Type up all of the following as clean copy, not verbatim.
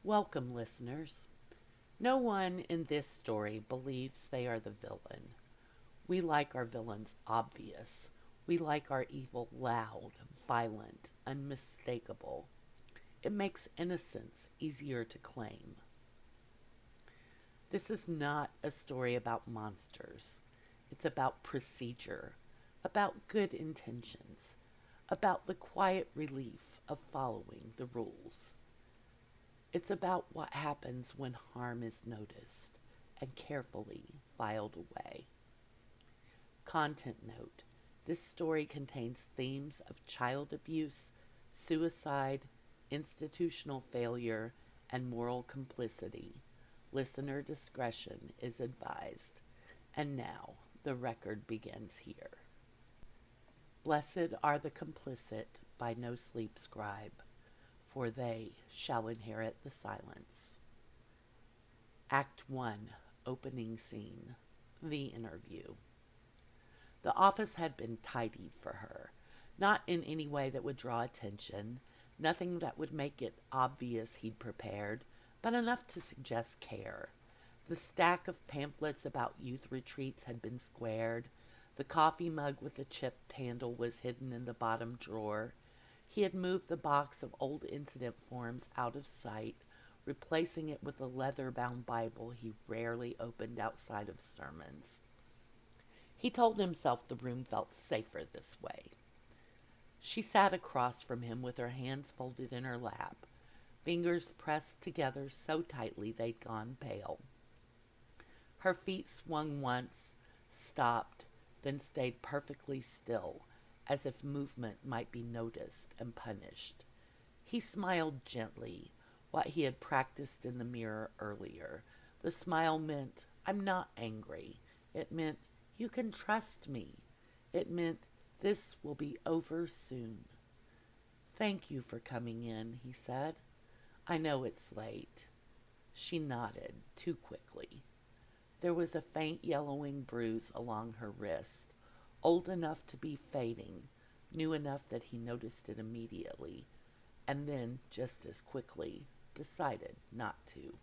Welcome, listeners. No one in this story believes they are the villain. We like our villains obvious. We like our evil loud, violent, unmistakable. It makes innocence easier to claim. This is not a story about monsters. It's about procedure, about good intentions, about the quiet relief of following the rules. It's about what happens when harm is noticed and carefully filed away. Content note: this story contains themes of child abuse, suicide, institutional failure, and moral complicity. Listener discretion is advised. And now, the record begins here. Blessed are the complicit by no sleep scribe, for they shall inherit the silence. Act 1, opening scene, the interview. The office had been tidied for her, not in any way that would draw attention, nothing that would make it obvious he'd prepared, but enough to suggest care. The stack of pamphlets about youth retreats had been squared. The coffee mug with the chipped handle was hidden in the bottom drawer. He had moved the box of old incident forms out of sight, replacing it with a leather-bound Bible he rarely opened outside of sermons. He told himself the room felt safer this way. She sat across from him with her hands folded in her lap, fingers pressed together so tightly they'd gone pale. Her feet swung once, stopped, then stayed perfectly still, as if movement might be noticed and punished. He smiled gently, what he had practiced in the mirror earlier. The smile meant, "I'm not angry." It meant, "You can trust me." It meant, "This will be over soon." "Thank you for coming in," he said. "I know it's late." She nodded, too quickly. There was a faint yellowing bruise along her wrist, old enough to be fading, new enough that he noticed it immediately, and then, just as quickly, decided not to.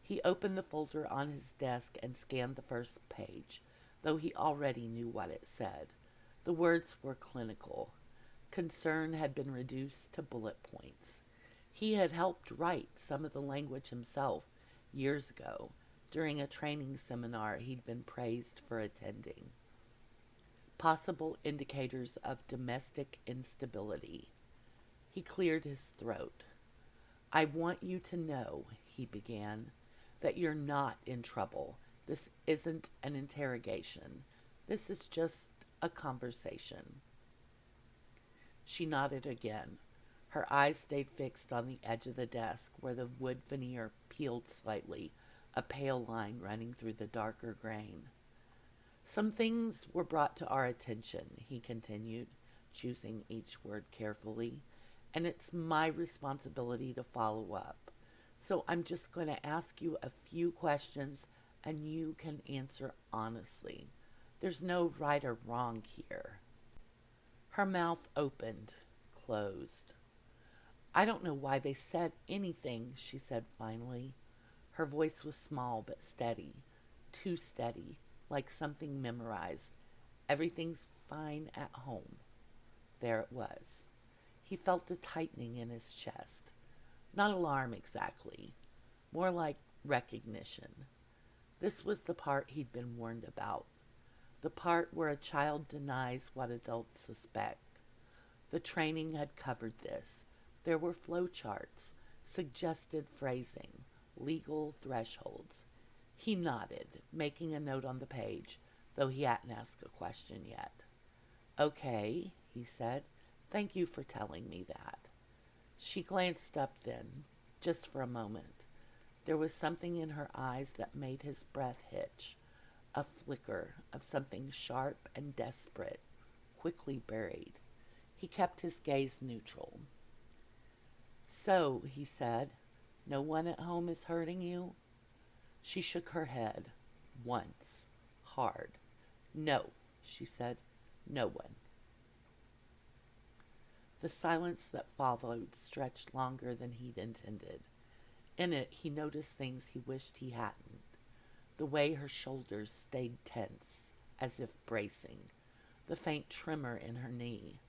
He opened the folder on his desk and scanned the first page, though he already knew what it said. The words were clinical. Concern had been reduced to bullet points. He had helped write some of the language himself years ago, during a training seminar he'd been praised for attending. Possible indicators of domestic instability. He cleared his throat. "I want you to know," he began, "that you're not in trouble. This isn't an interrogation. This is just a conversation." She nodded again. Her eyes stayed fixed on the edge of the desk where the wood veneer peeled slightly, a pale line running through the darker grain. "Some things were brought to our attention," he continued, choosing each word carefully, "and it's my responsibility to follow up. So I'm just going to ask you a few questions and you can answer honestly. There's no right or wrong here." Her mouth opened, closed. "I don't know why they said anything," she said finally. Her voice was small but steady, too steady, like something memorized. "Everything's fine at home." There it was. He felt a tightening in his chest. Not alarm exactly, more like recognition. This was the part he'd been warned about. The part where a child denies what adults suspect. The training had covered this. There were flowcharts, suggested phrasing, legal thresholds. He nodded, making a note on the page, though he hadn't asked a question yet. "Okay," he said. "Thank you for telling me that." She glanced up then, just for a moment. There was something in her eyes that made his breath hitch, a flicker of something sharp and desperate, quickly buried. He kept his gaze neutral. "So," he said, "no one at home is hurting you?" She shook her head. Once. Hard. "No," she said. "No one." The silence that followed stretched longer than he'd intended. In it, he noticed things he wished he hadn't. The way her shoulders stayed tense, as if bracing. The faint tremor in her knee.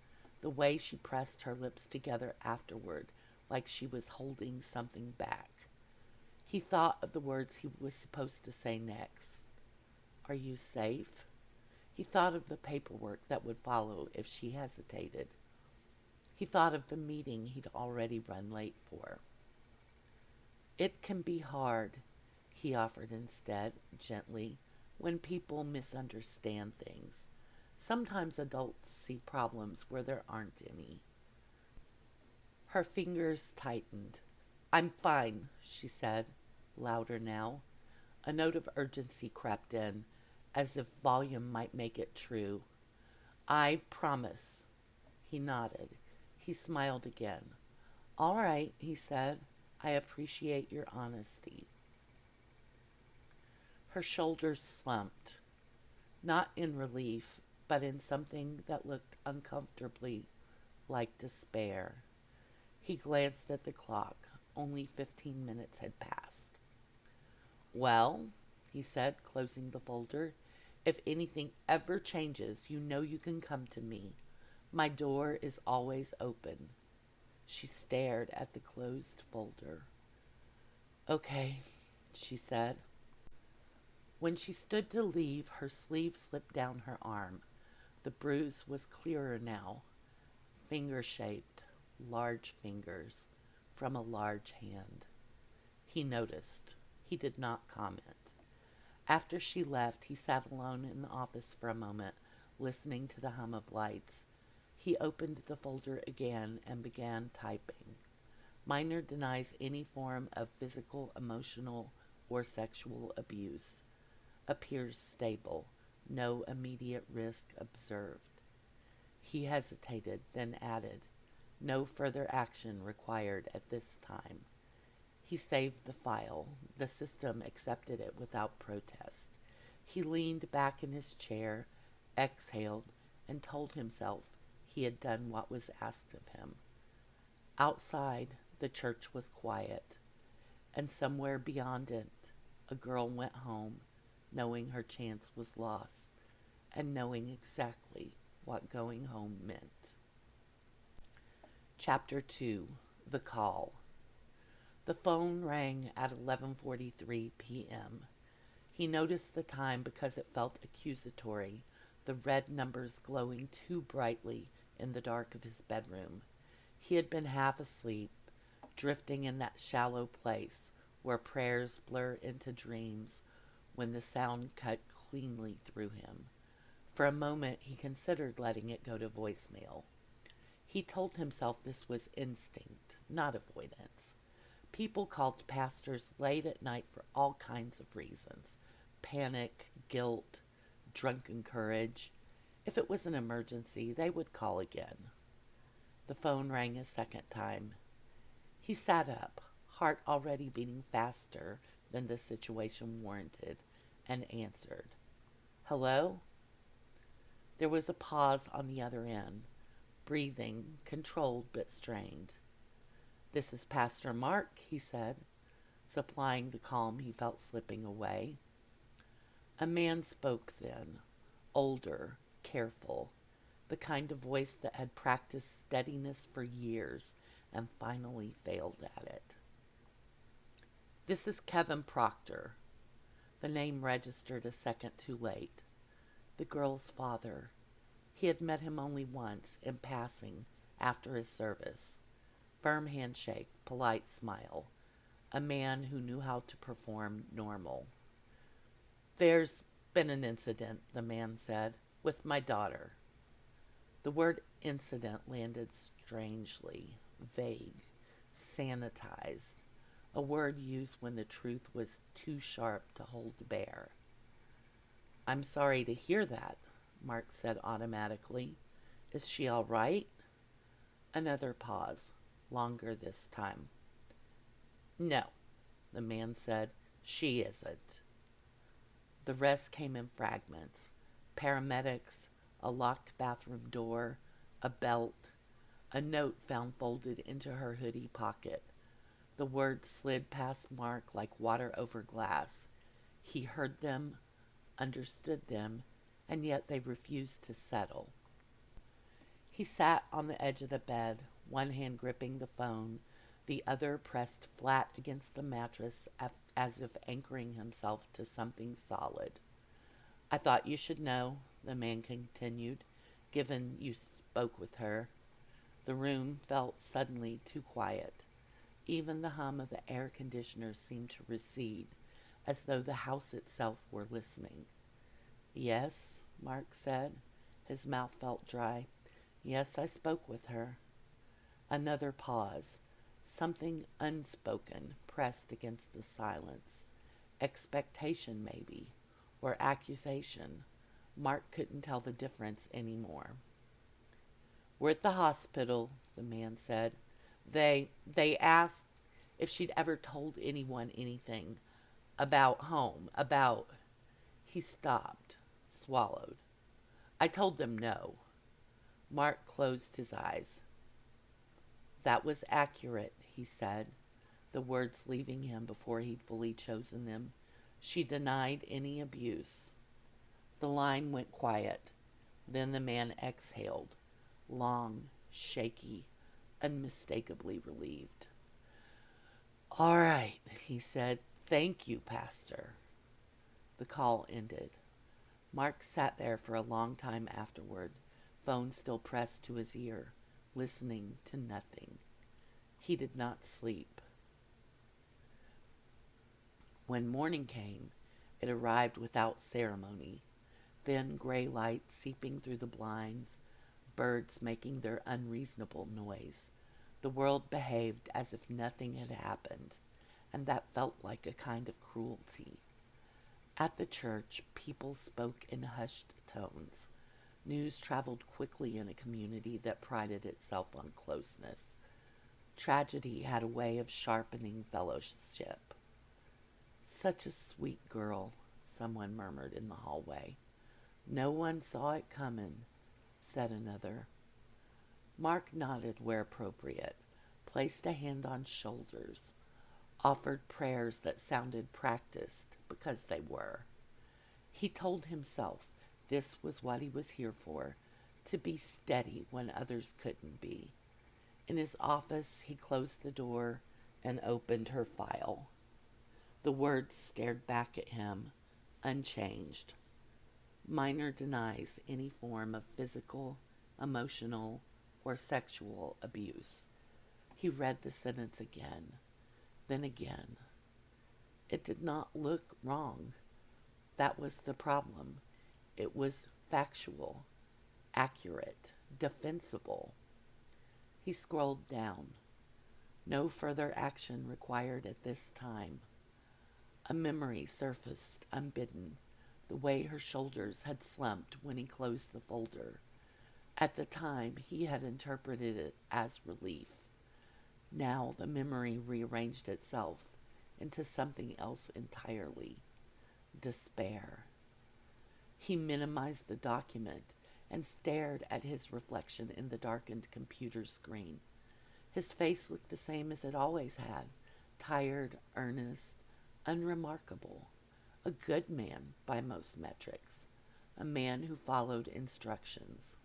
The way she pressed her lips together afterward, like she was holding something back. He thought of the words he was supposed to say next. Are you safe? He thought of the paperwork that would follow if she hesitated. He thought of the meeting he'd already run late for. It can be hard, he offered instead, gently, when people misunderstand things. Sometimes adults see problems where there aren't any. Her fingers tightened. I'm fine, she said, louder now. A note of urgency crept in, as if volume might make it true. I promise. He nodded. He smiled again. All right, he said. I appreciate your honesty. Her shoulders slumped, not in relief, but in something that looked uncomfortably like despair. He glanced at the clock. Only 15 minutes had passed. Well, he said, closing the folder, if anything ever changes, you know you can come to me. My door is always open. She stared at the closed folder. Okay, she said. When she stood to leave, her sleeve slipped down her arm. The bruise was clearer now, finger-shaped, large fingers, from a large hand. He noticed. He did not comment. After she left, he sat alone in the office for a moment, listening to the hum of lights. He opened the folder again and began typing. Minor denies any form of physical, emotional, or sexual abuse. Appears stable. No immediate risk observed. He hesitated, then added, no further action required at this time. He saved the file. The system accepted it without protest. He leaned back in his chair, exhaled, and told himself he had done what was asked of him. Outside, the church was quiet, and somewhere beyond it, a girl went home, knowing her chance was lost, and knowing exactly what going home meant. Chapter 2. The Call. The phone rang at 11:43 p.m. He noticed the time because it felt accusatory, the red numbers glowing too brightly in the dark of his bedroom. He had been half asleep, drifting in that shallow place where prayers blur into dreams when the sound cut cleanly through him. For a moment he considered letting it go to voicemail. He told himself this was instinct, not avoidance. People called pastors late at night for all kinds of reasons. Panic, guilt, drunken courage. If it was an emergency, they would call again. The phone rang a second time. He sat up, heart already beating faster than the situation warranted, and answered. Hello? There was a pause on the other end, breathing, controlled but strained. This is Pastor Mark, he said, supplying the calm he felt slipping away. A man spoke then, older, careful, the kind of voice that had practiced steadiness for years and finally failed at it. This is Kevin Proctor. The name registered a second too late. The girl's father. He had met him only once, in passing, after his service. Firm handshake, polite smile. A man who knew how to perform normal. There's been an incident, the man said, with my daughter. The word incident landed strangely, vague, sanitized, a word used when the truth was too sharp to hold bare. I'm sorry to hear that, Mark said automatically. Is she all right? Another pause, longer this time. No, the man said, she isn't. The rest came in fragments. Paramedics, a locked bathroom door, a belt, a note found folded into her hoodie pocket. The words slid past Mark like water over glass. He heard them, understood them, and yet they refused to settle. He sat on the edge of the bed, one hand gripping the phone, the other pressed flat against the mattress as if anchoring himself to something solid. I thought you should know, the man continued, given you spoke with her. The room felt suddenly too quiet. Even the hum of the air conditioner seemed to recede, as though the house itself were listening. Yes, Mark said. His mouth felt dry. Yes, I spoke with her. Another pause. Something unspoken pressed against the silence. Expectation, maybe, or accusation. Mark couldn't tell the difference anymore. We're at the hospital, the man said. They asked if she'd ever told anyone anything about home, about... He stopped, swallowed. I told them no. Mark closed his eyes. That was accurate, he said, the words leaving him before he'd fully chosen them. She denied any abuse. The line went quiet. Then the man exhaled, long, shaky, unmistakably relieved. All right, he said. Thank you, Pastor. The call ended. Mark sat there for a long time afterward, phone still pressed to his ear, listening to nothing. He did not sleep. When morning came, it arrived without ceremony, thin gray light seeping through the blinds, birds making their unreasonable noise. The world behaved as if nothing had happened, and that felt like a kind of cruelty. At the church, people spoke in hushed tones. News traveled quickly in a community that prided itself on closeness. Tragedy had a way of sharpening fellowship. Such a sweet girl, someone murmured in the hallway. No one saw it coming, said another. Mark nodded where appropriate, placed a hand on shoulders, offered prayers that sounded practiced because they were. He told himself this was what he was here for, to be steady when others couldn't be. In his office, he closed the door and opened her file. The words stared back at him, unchanged. Minor denies any form of physical, emotional, or sexual abuse. He read the sentence again, then again. It did not look wrong. That was the problem. It was factual, accurate, defensible. He scrolled down. No further action required at this time. A memory surfaced unbidden, the way her shoulders had slumped when he closed the folder. At the time, he had interpreted it as relief. Now the memory rearranged itself into something else entirely. Despair. He minimized the document and stared at his reflection in the darkened computer screen. His face looked the same as it always had, tired, earnest, unremarkable. A good man by most metrics. A man who followed instructions.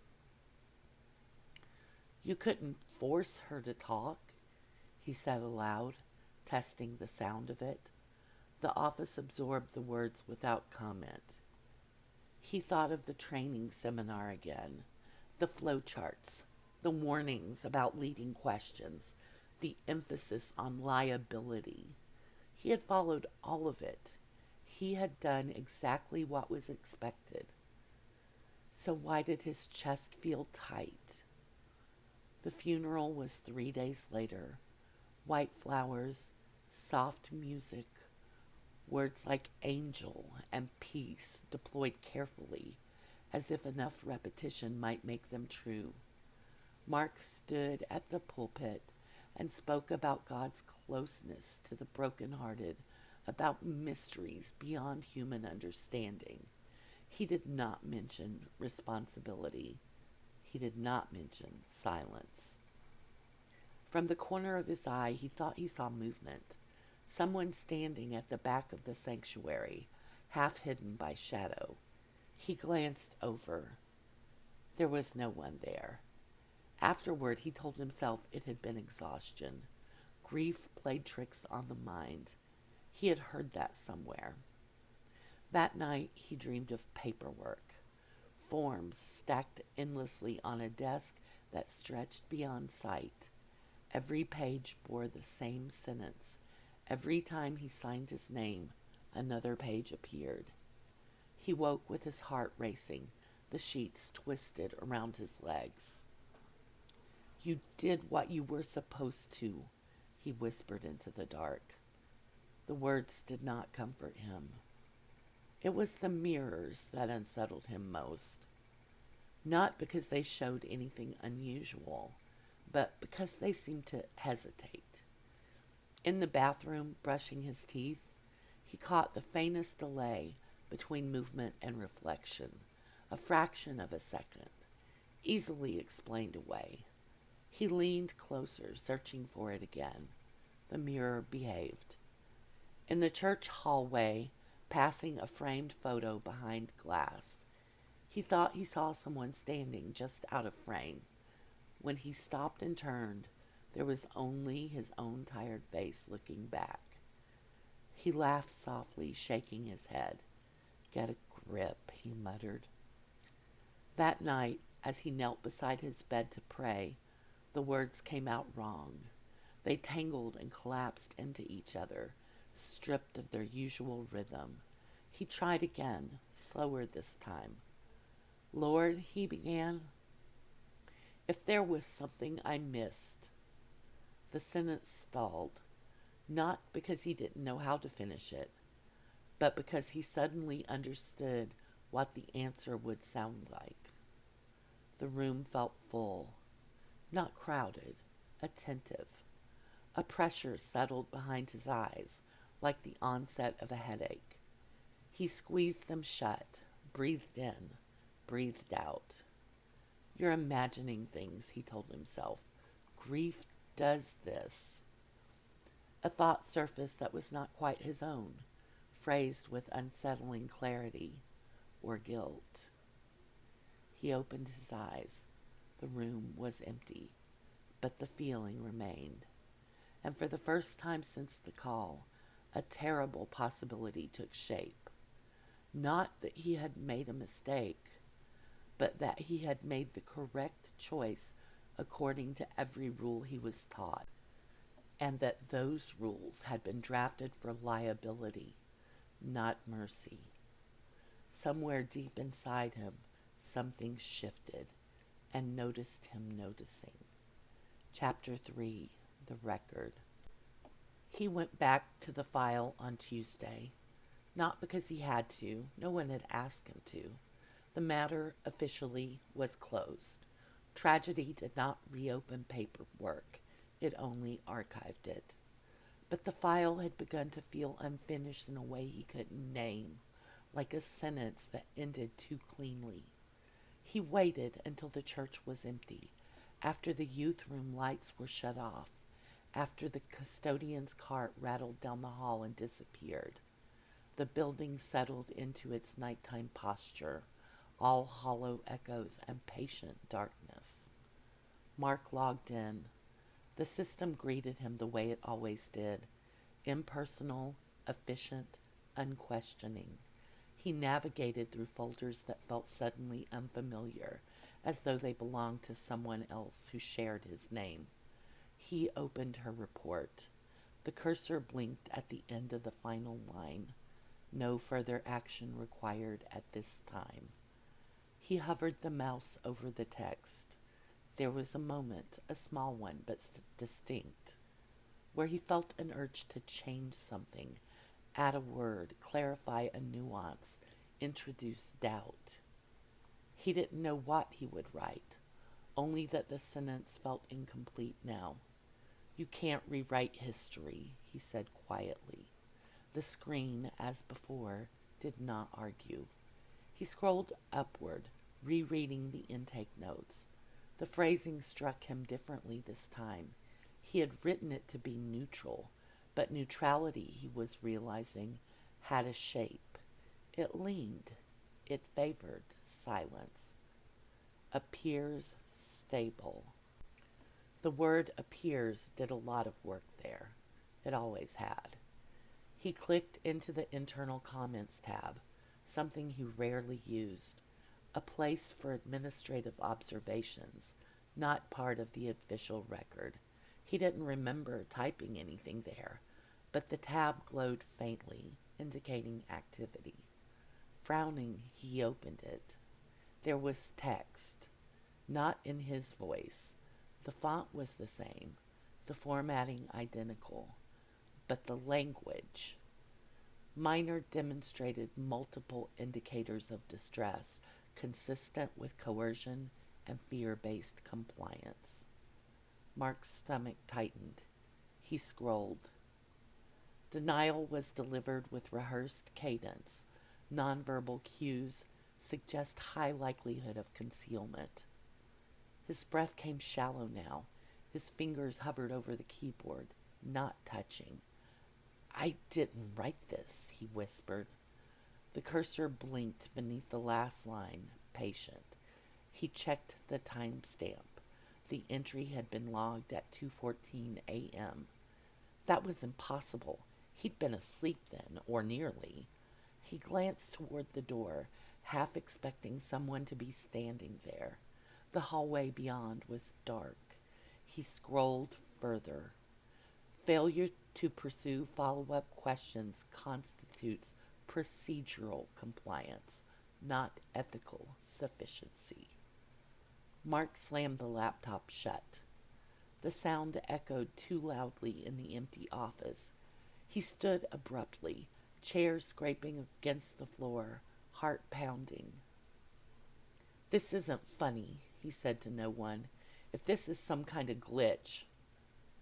You couldn't force her to talk, he said aloud, testing the sound of it. The office absorbed the words without comment. He thought of the training seminar again, the flowcharts, the warnings about leading questions, the emphasis on liability. He had followed all of it. He had done exactly what was expected. So why did his chest feel tight? The funeral was 3 days later. White flowers, soft music, words like angel and peace deployed carefully, as if enough repetition might make them true. Mark stood at the pulpit and spoke about God's closeness to the brokenhearted, about mysteries beyond human understanding. He did not mention responsibility. He did not mention silence. From the corner of his eye, he thought he saw movement. Someone standing at the back of the sanctuary, half hidden by shadow. He glanced over. There was no one there. Afterward, he told himself it had been exhaustion. Grief played tricks on the mind. He had heard that somewhere. That night, he dreamed of paperwork. Forms stacked endlessly on a desk that stretched beyond sight. Every page bore the same sentence. Every time he signed his name, another page appeared. He woke with his heart racing, the sheets twisted around his legs. "You did what you were supposed to," he whispered into the dark. The words did not comfort him. It was the mirrors that unsettled him most. Not because they showed anything unusual, but because they seemed to hesitate. In the bathroom, brushing his teeth, he caught the faintest delay between movement and reflection, a fraction of a second, easily explained away. He leaned closer, searching for it again. The mirror behaved. In the church hallway, passing a framed photo behind glass, he thought he saw someone standing just out of frame. When he stopped and turned, there was only his own tired face looking back. He laughed softly, shaking his head. "Get a grip," he muttered. That night, as he knelt beside his bed to pray, the words came out wrong. They tangled and collapsed into each other, stripped of their usual rhythm. He tried again, slower this time. "Lord," he began, "if there was something I missed." The sentence stalled, not because he didn't know how to finish it, but because he suddenly understood what the answer would sound like. The room felt full, not crowded, attentive. A pressure settled behind his eyes, like the onset of a headache. He squeezed them shut, breathed in, breathed out. "You're imagining things," he told himself. "Grief does this." A thought surfaced that was not quite his own, phrased with unsettling clarity or guilt. He opened his eyes. The room was empty, but the feeling remained. And for the first time since the call, a terrible possibility took shape. Not that he had made a mistake, but that he had made the correct choice according to every rule he was taught, and that those rules had been drafted for liability, not mercy. Somewhere deep inside him, something shifted and noticed him noticing. Chapter 3, The Record. He went back to the file on Tuesday, not because he had to. No one had asked him to. The matter officially was closed. Tragedy did not reopen paperwork. It only archived it. But the file had begun to feel unfinished in a way he couldn't name, like a sentence that ended too cleanly. He waited until the church was empty, after the youth room lights were shut off, after the custodian's cart rattled down the hall and disappeared. The building settled into its nighttime posture, all hollow echoes and patient darkness. Mark logged in. The system greeted him the way it always did, impersonal, efficient, unquestioning. He navigated through folders that felt suddenly unfamiliar, as though they belonged to someone else who shared his name. He opened her report. The cursor blinked at the end of the final line. No further action required at this time. He hovered the mouse over the text. There was a moment, a small one but distinct, where he felt an urge to change something, add a word, clarify a nuance, introduce doubt. He didn't know what he would write, only that the sentence felt incomplete now. "You can't rewrite history," he said quietly. The screen, as before, did not argue. He scrolled upward, rereading the intake notes. The phrasing struck him differently this time. He had written it to be neutral, but neutrality, he was realizing, had a shape. It leaned. It favored silence. Appears stable. The word appears did a lot of work there. It always had. He clicked into the internal comments tab, something he rarely used, a place for administrative observations, not part of the official record. He didn't remember typing anything there, but the tab glowed faintly, indicating activity. Frowning, he opened it. There was text, not in his voice. The font was the same, the formatting identical, but the language. Minor demonstrated multiple indicators of distress consistent with coercion and fear-based compliance. Mark's stomach tightened. He scrolled. Denial was delivered with rehearsed cadence. Nonverbal cues suggest high likelihood of concealment. His breath came shallow now. His fingers hovered over the keyboard, not touching. I didn't write this, he whispered. The cursor blinked beneath the last line, patient. He checked the timestamp. The entry had been logged at 2:14 a.m. That was impossible. He'd been asleep then, or nearly. He glanced toward the door, half expecting someone to be standing there. The hallway beyond was dark. He scrolled further. Failure to pursue follow-up questions constitutes procedural compliance, not ethical sufficiency. Mark slammed the laptop shut. The sound echoed too loudly in the empty office. He stood abruptly, chair scraping against the floor, heart pounding. This isn't funny, he said to no one. If this is some kind of glitch.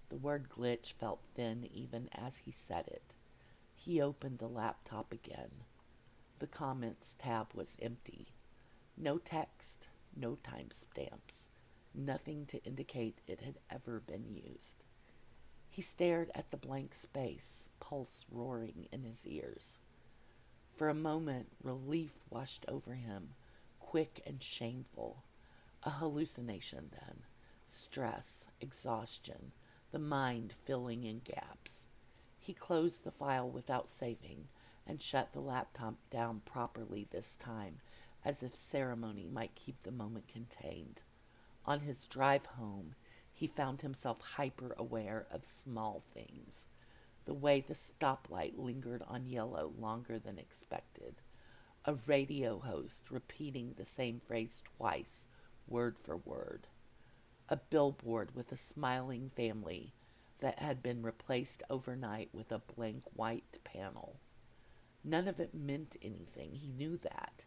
The word glitch felt thin even as he said it. He opened the laptop again. The comments tab was empty. No text, no timestamps, nothing to indicate it had ever been used. He stared at the blank space, pulse roaring in his ears. For a moment, relief washed over him, quick and shameful. A hallucination then. Stress, exhaustion, the mind filling in gaps. He closed the file without saving and shut the laptop down properly this time, as if ceremony might keep the moment contained. On his drive home, he found himself hyper-aware of small things. The way the stoplight lingered on yellow longer than expected. A radio host repeating the same phrase twice, word for word. A billboard with a smiling family that had been replaced overnight with a blank white panel. None of it meant anything, he knew that,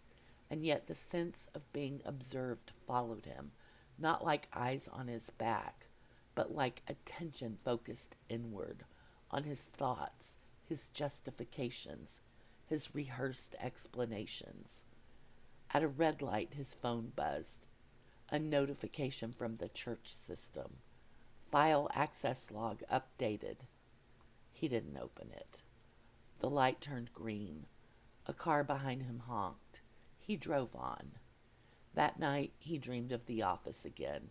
and yet the sense of being observed followed him, not like eyes on his back, but like attention focused inward, on his thoughts, his justifications, his rehearsed explanations. At a red light, his phone buzzed. A notification from the church system. File access log updated. He didn't open it. The light turned green. A car behind him honked. He drove on. That night, he dreamed of the office again.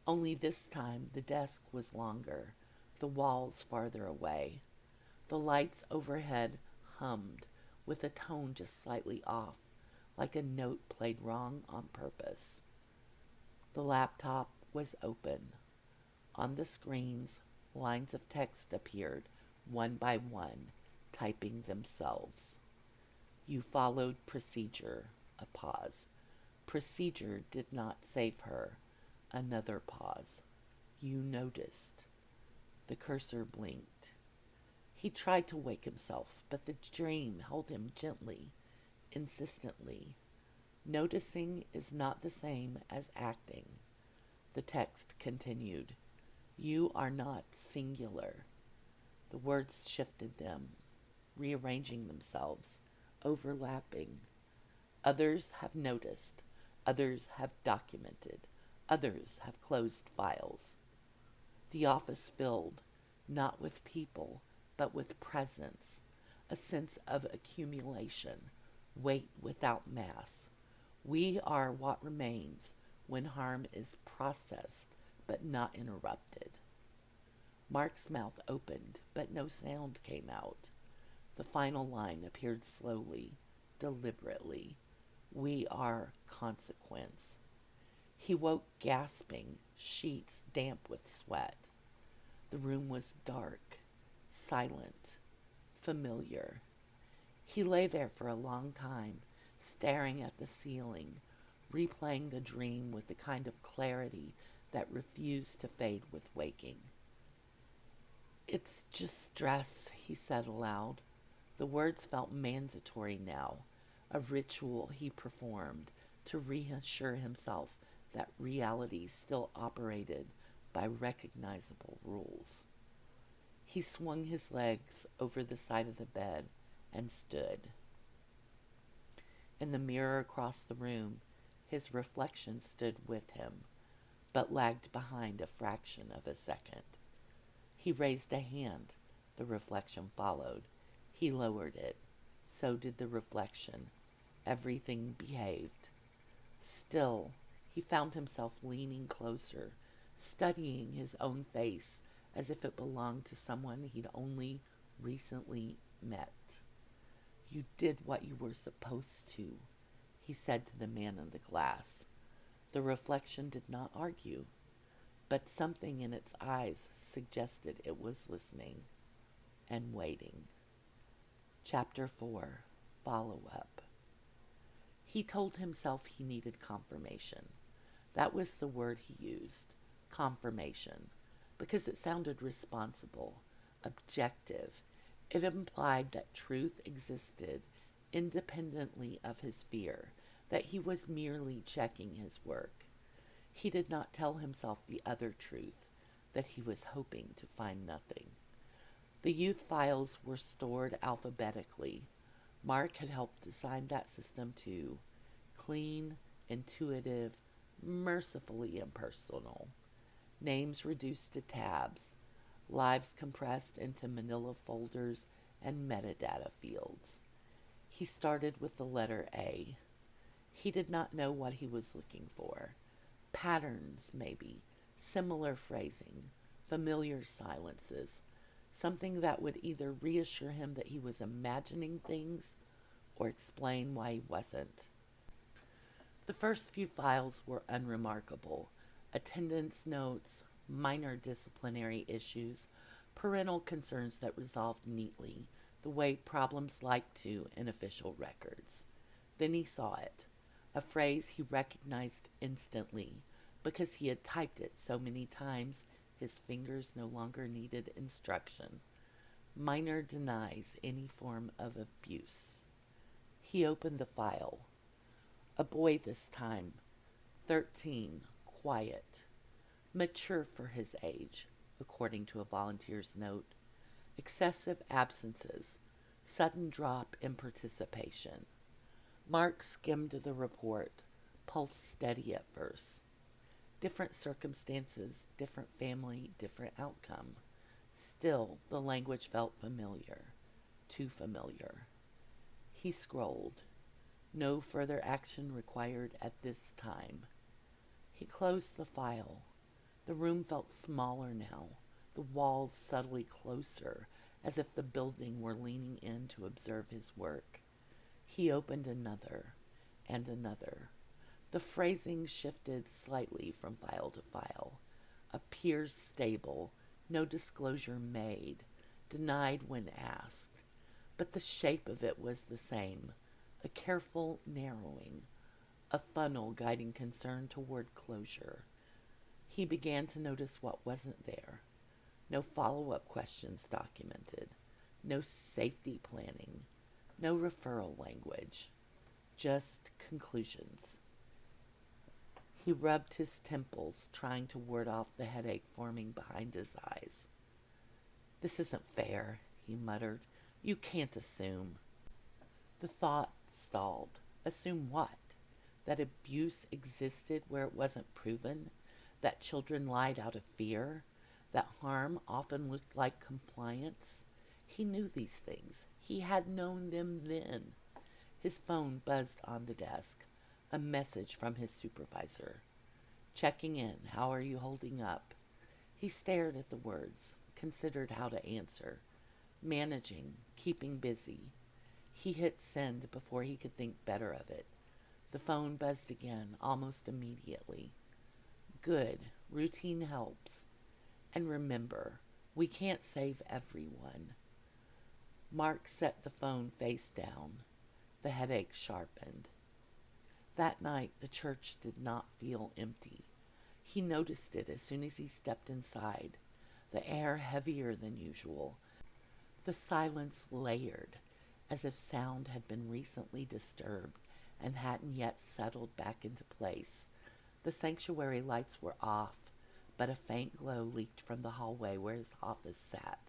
Only this time, the desk was longer, the walls farther away. The lights overhead hummed, with a tone just slightly off, like a note played wrong on purpose. The laptop was open. On the screens, lines of text appeared, one by one, typing themselves. You followed procedure. A pause. Procedure did not save her. Another pause. You noticed. The cursor blinked. He tried to wake himself, but the dream held him gently, insistently. Noticing is not the same as acting. The text continued. You are not singular. The words shifted them, rearranging themselves, overlapping. Others have noticed. Others have documented. Others have closed files. The office filled, not with people, but with presence, a sense of accumulation, weight without mass. We are what remains when harm is processed but not interrupted. Mark's mouth opened, but no sound came out. The final line appeared slowly, deliberately. We are consequence. He woke gasping, sheets damp with sweat. The room was dark, silent, familiar. He lay there for a long time, staring at the ceiling, replaying the dream with the kind of clarity that refused to fade with waking. It's just stress, he said aloud. The words felt mandatory now, a ritual he performed to reassure himself that reality still operated by recognizable rules. He swung his legs over the side of the bed and stood. In the mirror across the room, his reflection stood with him, but lagged behind a fraction of a second. He raised a hand. The reflection followed. He lowered it. So did the reflection. Everything behaved. Still, he found himself leaning closer, studying his own face as if it belonged to someone he'd only recently met. You did what you were supposed to, he said to the man in the glass. The reflection did not argue, but something in its eyes suggested it was listening and waiting. Chapter 4, Follow-Up. He told himself he needed confirmation. That was the word he used, confirmation, because it sounded responsible, objective. It implied that truth existed independently of his fear, that he was merely checking his work. He did not tell himself the other truth, that he was hoping to find nothing. The youth files were stored alphabetically. Mark had helped design that system too. Clean, intuitive, mercifully impersonal. Names reduced to tabs. Lives compressed into manila folders and metadata fields. He started with the letter A. He did not know what he was looking for. Patterns, maybe. Similar phrasing. Familiar silences. Something that would either reassure him that he was imagining things or explain why he wasn't. The first few files were unremarkable. Attendance notes, minor disciplinary issues, parental concerns that resolved neatly, the way problems like to in official records. Then he saw it, a phrase he recognized instantly because he had typed it so many times his fingers no longer needed instruction. Minor denies any form of abuse. He opened the file. A boy this time, 13, quiet, mature for his age, according to a volunteer's note. Excessive absences, sudden drop in participation. Mark skimmed the report, pulse steady at first. Different circumstances, different family, different outcome. Still, the language felt familiar, too familiar. He scrolled. No further action required at this time. He closed the file. The room felt smaller now, the walls subtly closer, as if the building were leaning in to observe his work. He opened another, and another. The phrasing shifted slightly from file to file. Appears stable, no disclosure made, denied when asked. But the shape of it was the same, a careful narrowing, a funnel guiding concern toward closure. He began to notice what wasn't there. No follow-up questions documented, no safety planning, no referral language, just conclusions. He rubbed his temples, trying to ward off the headache forming behind his eyes. This isn't fair, he muttered. You can't assume. The thought stalled. Assume what? That abuse existed where it wasn't proven? That children lied out of fear? that harm often looked like compliance. He knew these things. He had known them then. His phone buzzed on the desk. A message from his supervisor. Checking in. How are you holding up? He stared at the words, considered how to answer. Managing, keeping busy. He hit send before he could think better of it. The phone buzzed again, almost immediately. Good. Routine helps. And remember, we can't save everyone. Mark set the phone face down. The headache sharpened. That night, the church did not feel empty. He noticed it as soon as he stepped inside. The air heavier than usual. The silence layered, as if sound had been recently disturbed and hadn't yet settled back into place. The sanctuary lights were off, but a faint glow leaked from the hallway where his office sat.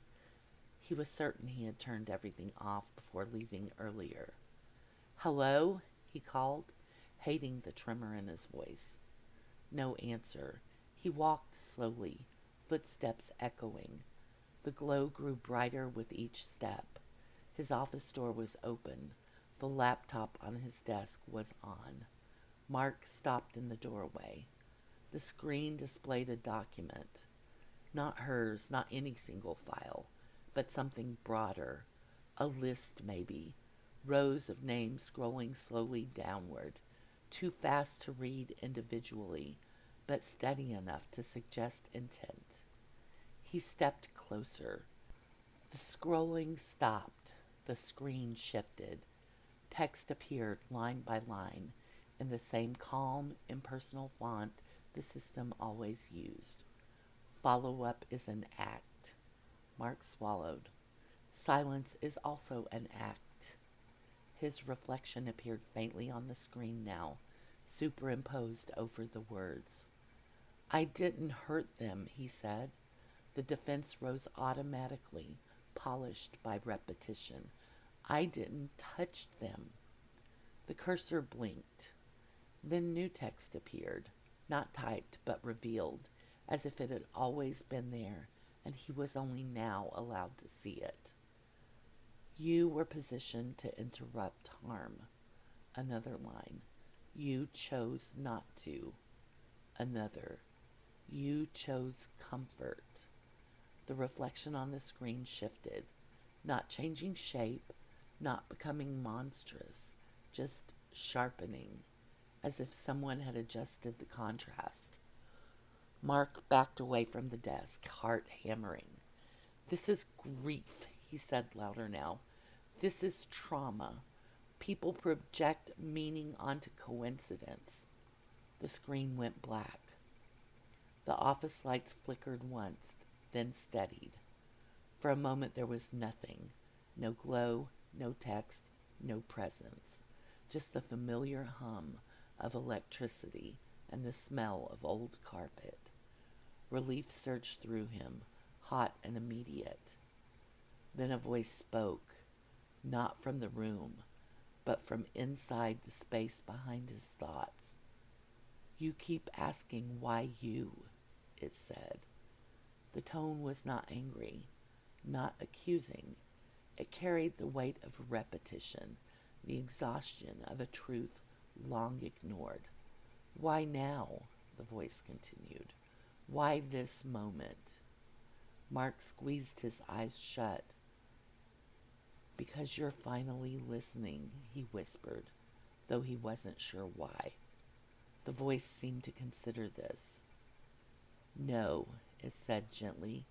He was certain he had turned everything off before leaving earlier. "Hello?" he called, hating the tremor in his voice. No answer. He walked slowly, footsteps echoing. The glow grew brighter with each step. His office door was open. The laptop on his desk was on. Mark stopped in the doorway. The screen displayed a document. Not hers, not any single file, but something broader. A list, maybe. Rows of names scrolling slowly downward. Too fast to read individually, but steady enough to suggest intent. He stepped closer. The scrolling stopped. The screen shifted. Text appeared line by line in the same calm, impersonal font the system always used. Follow-up is an act. Mark swallowed. Silence is also an act. His reflection appeared faintly on the screen now, superimposed over the words. "I didn't hurt them," he said. The defense rose automatically, polished by repetition. "I didn't touch them." The cursor blinked. Then new text appeared, not typed but revealed, as if it had always been there and he was only now allowed to see it. "You were positioned to interrupt harm." Another line. "You chose not to." Another. "You chose comfort." The reflection on the screen shifted, not changing shape, not becoming monstrous, just sharpening, as if someone had adjusted the contrast. Mark backed away from the desk, heart hammering. "This is grief," he said louder now. "This is trauma. People project meaning onto coincidence." The screen went black. The office lights flickered once, then steadied. For a moment there was nothing. No glow, no text, no presence. Just the familiar hum of electricity and the smell of old carpet. Relief surged through him, hot and immediate. Then a voice spoke, not from the room, but from inside the space behind his thoughts. "You keep asking why you," it said. The tone was not angry, not accusing. It carried the weight of repetition, the exhaustion of a truth long ignored. "Why now?" the voice continued. "Why this moment?" Mark squeezed his eyes shut. "Because you're finally listening," he whispered, though he wasn't sure why. The voice seemed to consider this. "No," it said gently,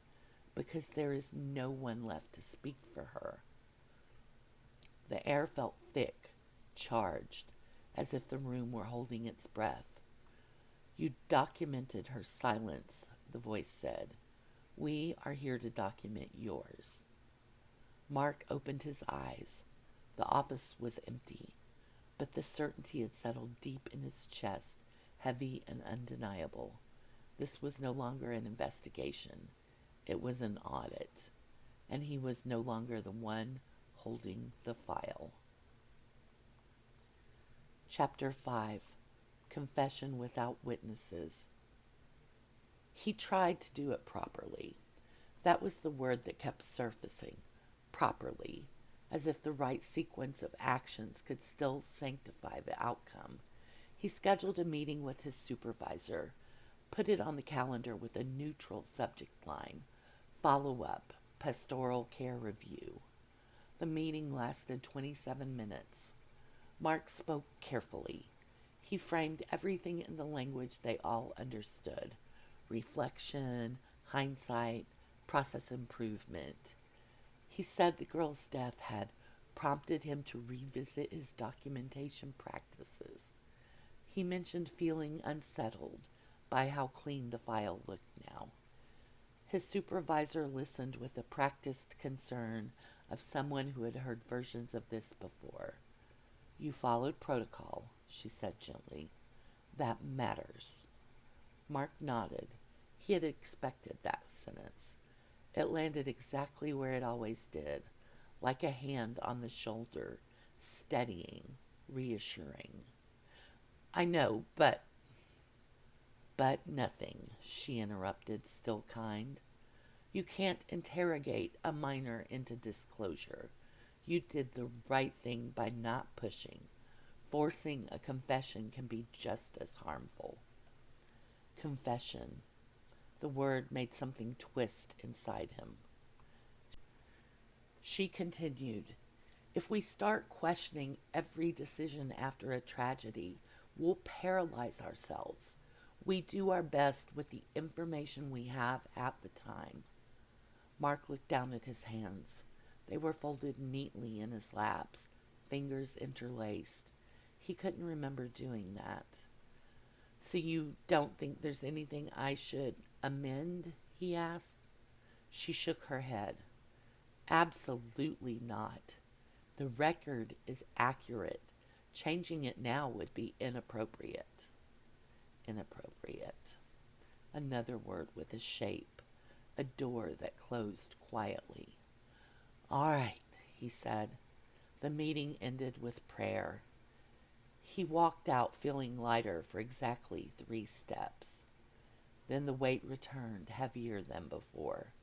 "because there is no one left to speak for her." The air felt thick, charged, as if the room were holding its breath. "You documented her silence," the voice said. "We are here to document yours." Mark opened his eyes. The office was empty, but the certainty had settled deep in his chest, heavy and undeniable. This was no longer an investigation. It was an audit, and he was no longer the one holding the file. Chapter 5. Confession Without Witnesses. He tried to do it properly. That was the word that kept surfacing, properly, as if the right sequence of actions could still sanctify the outcome. He scheduled a meeting with his supervisor, put it on the calendar with a neutral subject line: follow up, pastoral care review. The meeting lasted 27 minutes. Mark spoke carefully. He framed everything in the language they all understood: reflection, hindsight, process improvement. He said the girl's death had prompted him to revisit his documentation practices. He mentioned feeling unsettled by how clean the file looked now. His supervisor listened with the practiced concern of someone who had heard versions of this before. "You followed protocol," she said gently. "That matters." Mark nodded. He had expected that sentence. It landed exactly where it always did, like a hand on the shoulder, steadying, reassuring. "I know, but—" "But nothing," she interrupted, still kind. "You can't interrogate a minor into disclosure. You did the right thing by not pushing. Forcing a confession can be just as harmful." Confession. The word made something twist inside him. She continued, "If we start questioning every decision after a tragedy, we'll paralyze ourselves. We do our best with the information we have at the time." Mark looked down at his hands. They were folded neatly in his laps, fingers interlaced. He couldn't remember doing that. "So you don't think there's anything I should amend?" he asked. She shook her head. "Absolutely not. The record is accurate. Changing it now would be inappropriate." Inappropriate. Another word with a shape, a door that closed quietly. "All right," he said. The meeting ended with prayer. He walked out feeling lighter for exactly 3 steps. Then the weight returned, heavier than before.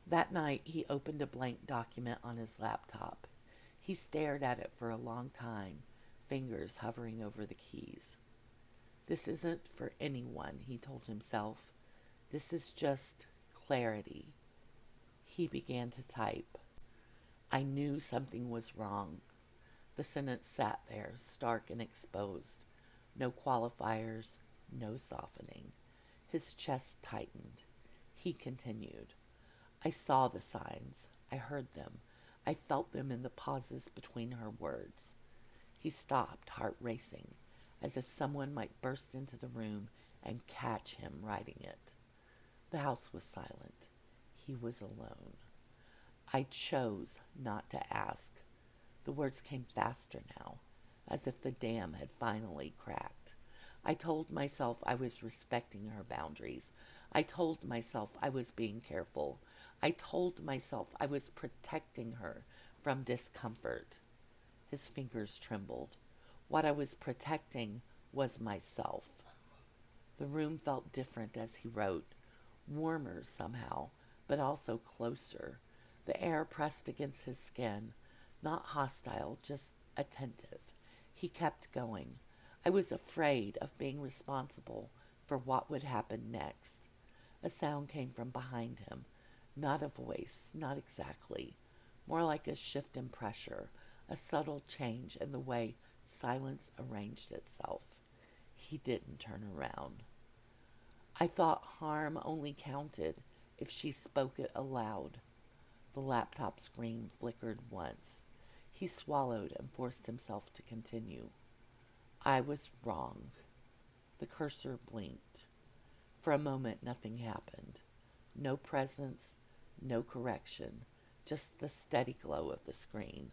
That night he opened a blank document on his laptop. He stared at it for a long time, fingers hovering over the keys. "This isn't for anyone," he told himself. "This is just clarity." He began to type. "I knew something was wrong." The sentence sat there, stark and exposed. No qualifiers, no softening. His chest tightened. He continued. "I saw the signs. I heard them. I felt them in the pauses between her words." He stopped, heart racing, as if someone might burst into the room and catch him writing it. The house was silent. He was alone. "I chose not to ask." The words came faster now, as if the dam had finally cracked. "I told myself I was respecting her boundaries. I told myself I was being careful. I told myself I was protecting her from discomfort." His fingers trembled. What I was protecting was myself. The room felt different as he wrote, warmer somehow, but also closer. The air pressed against his skin, not hostile, just attentive. He kept going. "I was afraid of being responsible for what would happen next." A sound came from behind him. Not a voice, not exactly. More like a shift in pressure, a subtle change in the way silence arranged itself. He didn't turn around. "I thought harm only counted if she spoke it aloud." The laptop screen flickered once. He swallowed and forced himself to continue. "I was wrong." The cursor blinked. For a moment, nothing happened. No presence, no correction, just the steady glow of the screen.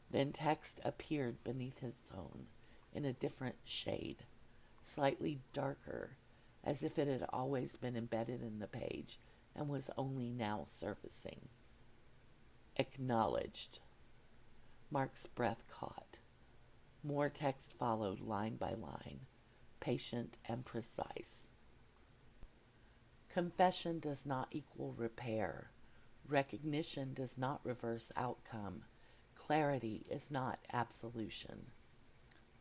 Then text appeared beneath his own, in a different shade, slightly darker, as if it had always been embedded in the page and was only now surfacing. "Acknowledged." Mark's breath caught. More text followed line by line, patient and precise. Confession does not equal repair. Recognition does not reverse outcome. Clarity is not absolution.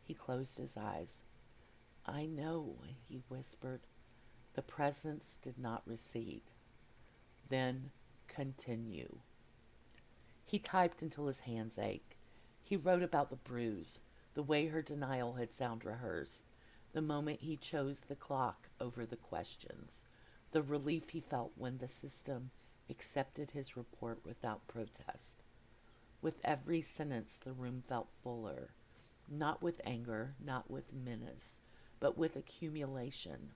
He closed his eyes. I know, he whispered. The presence did not recede. Then continue. He typed until his hands ached. He wrote about the bruise, the way her denial had sound rehearsed, the moment he chose the clock over the questions, the relief he felt when the system accepted his report without protest. With every sentence, the room felt fuller, not with anger, not with menace, but with accumulation.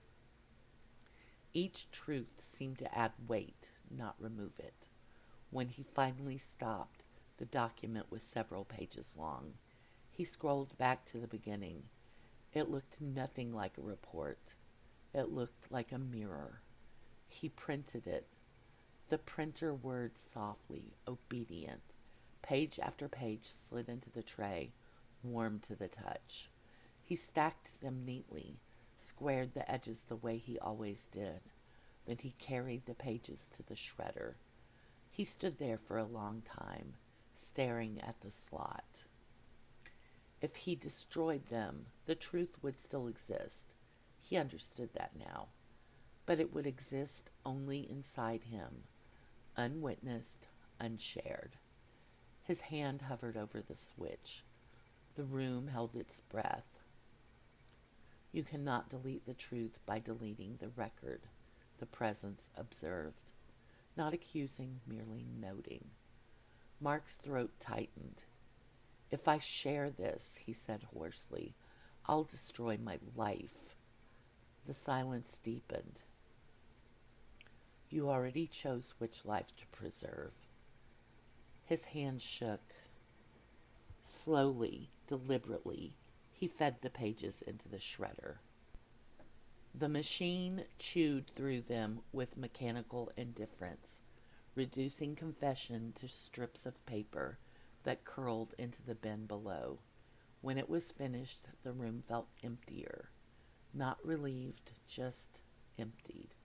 Each truth seemed to add weight, not remove it. When he finally stopped, the document was several pages long. He scrolled back to the beginning. It looked nothing like a report. It looked like a mirror. He printed it. The printer whirred softly, obedient. Page after page slid into the tray, warm to the touch. He stacked them neatly, squared the edges the way he always did. Then he carried the pages to the shredder. He stood there for a long time, staring at the slot. If he destroyed them, the truth would still exist. He understood that now. But it would exist only inside him, unwitnessed, unshared. His hand hovered over the switch. The room held its breath. You cannot delete the truth by deleting the record, the presence observed. Not accusing, merely noting. Mark's throat tightened. If I share this, he said hoarsely, I'll destroy my life. The silence deepened. You already chose which life to preserve. His hand shook. Slowly, deliberately, he fed the pages into the shredder. The machine chewed through them with mechanical indifference, reducing confession to strips of paper that curled into the bin below. When it was finished, the room felt emptier. Not relieved, just emptied.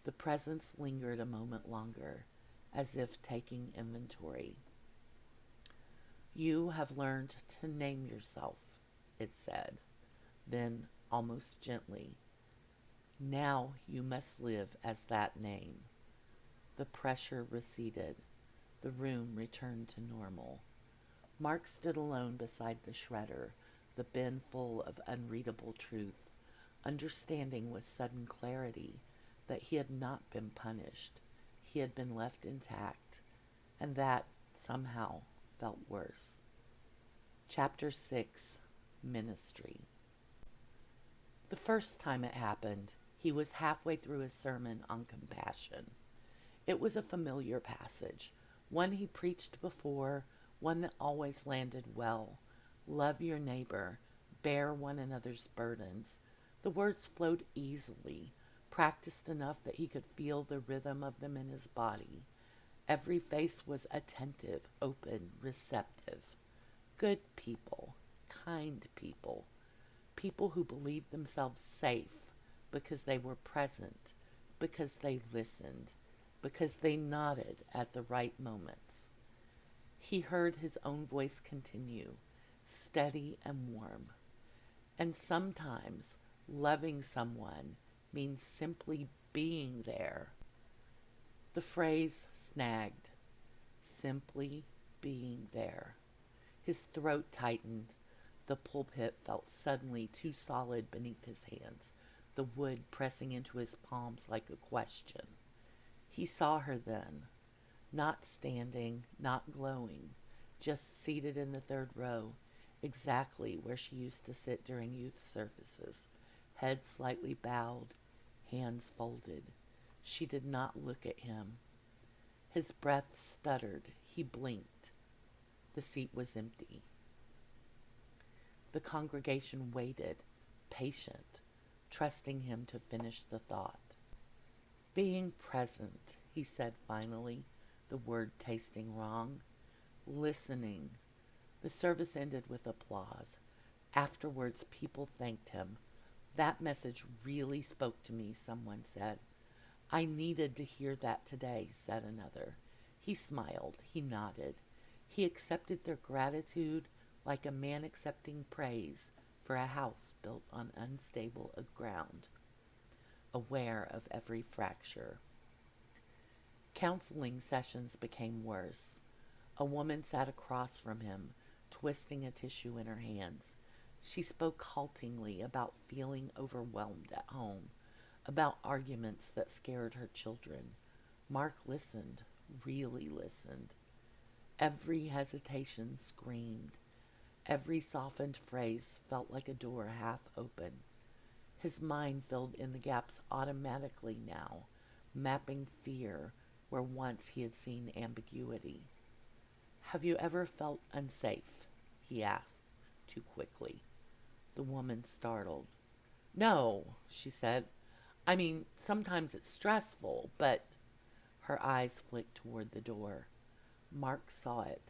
The presence lingered a moment longer, as if taking inventory. You have learned to name yourself, it said. Then, almost gently, now you must live as that name. The pressure receded. The room returned to normal. Mark stood alone beside the shredder, the bin full of unreadable truth, understanding with sudden clarity that he had not been punished. He had been left intact, and that, somehow, felt worse. Chapter 6, Ministry. The first time it happened, he was halfway through his sermon on compassion. It was a familiar passage, one he preached before, one that always landed well. Love your neighbor, bear one another's burdens. The words flowed easily, practiced enough that he could feel the rhythm of them in his body. Every face was attentive, open, receptive. Good people, kind people, people who believed themselves safe because they were present, because they listened, because they nodded at the right moments. He heard his own voice continue, steady and warm. And sometimes loving someone means simply being there. The phrase snagged, simply being there. His throat tightened. The pulpit felt suddenly too solid beneath his hands, the wood pressing into his palms like a question. He saw her then, not standing, not glowing, just seated in the third row, exactly where she used to sit during youth services, head slightly bowed, hands folded. She did not look at him. His breath stuttered. He blinked. The seat was empty. The congregation waited, patient, trusting him to finish the thought. Being present, he said finally, the word tasting wrong. Listening. The service ended with applause. Afterwards, people thanked him. That message really spoke to me, someone said. I needed to hear that today, said another. He smiled. He nodded. He accepted their gratitude like a man accepting praise for a house built on unstable ground, aware of every fracture. Counseling sessions became worse. A woman sat across from him, twisting a tissue in her hands. She spoke haltingly about feeling overwhelmed at home, about arguments that scared her children. Mark listened, really listened. Every hesitation screamed. Every softened phrase felt like a door half open. His mind filled in the gaps automatically now, mapping fear where once he had seen ambiguity. Have you ever felt unsafe? He asked, too quickly. The woman startled. No, she said. I mean, sometimes it's stressful, but... Her eyes flicked toward the door. Mark saw it,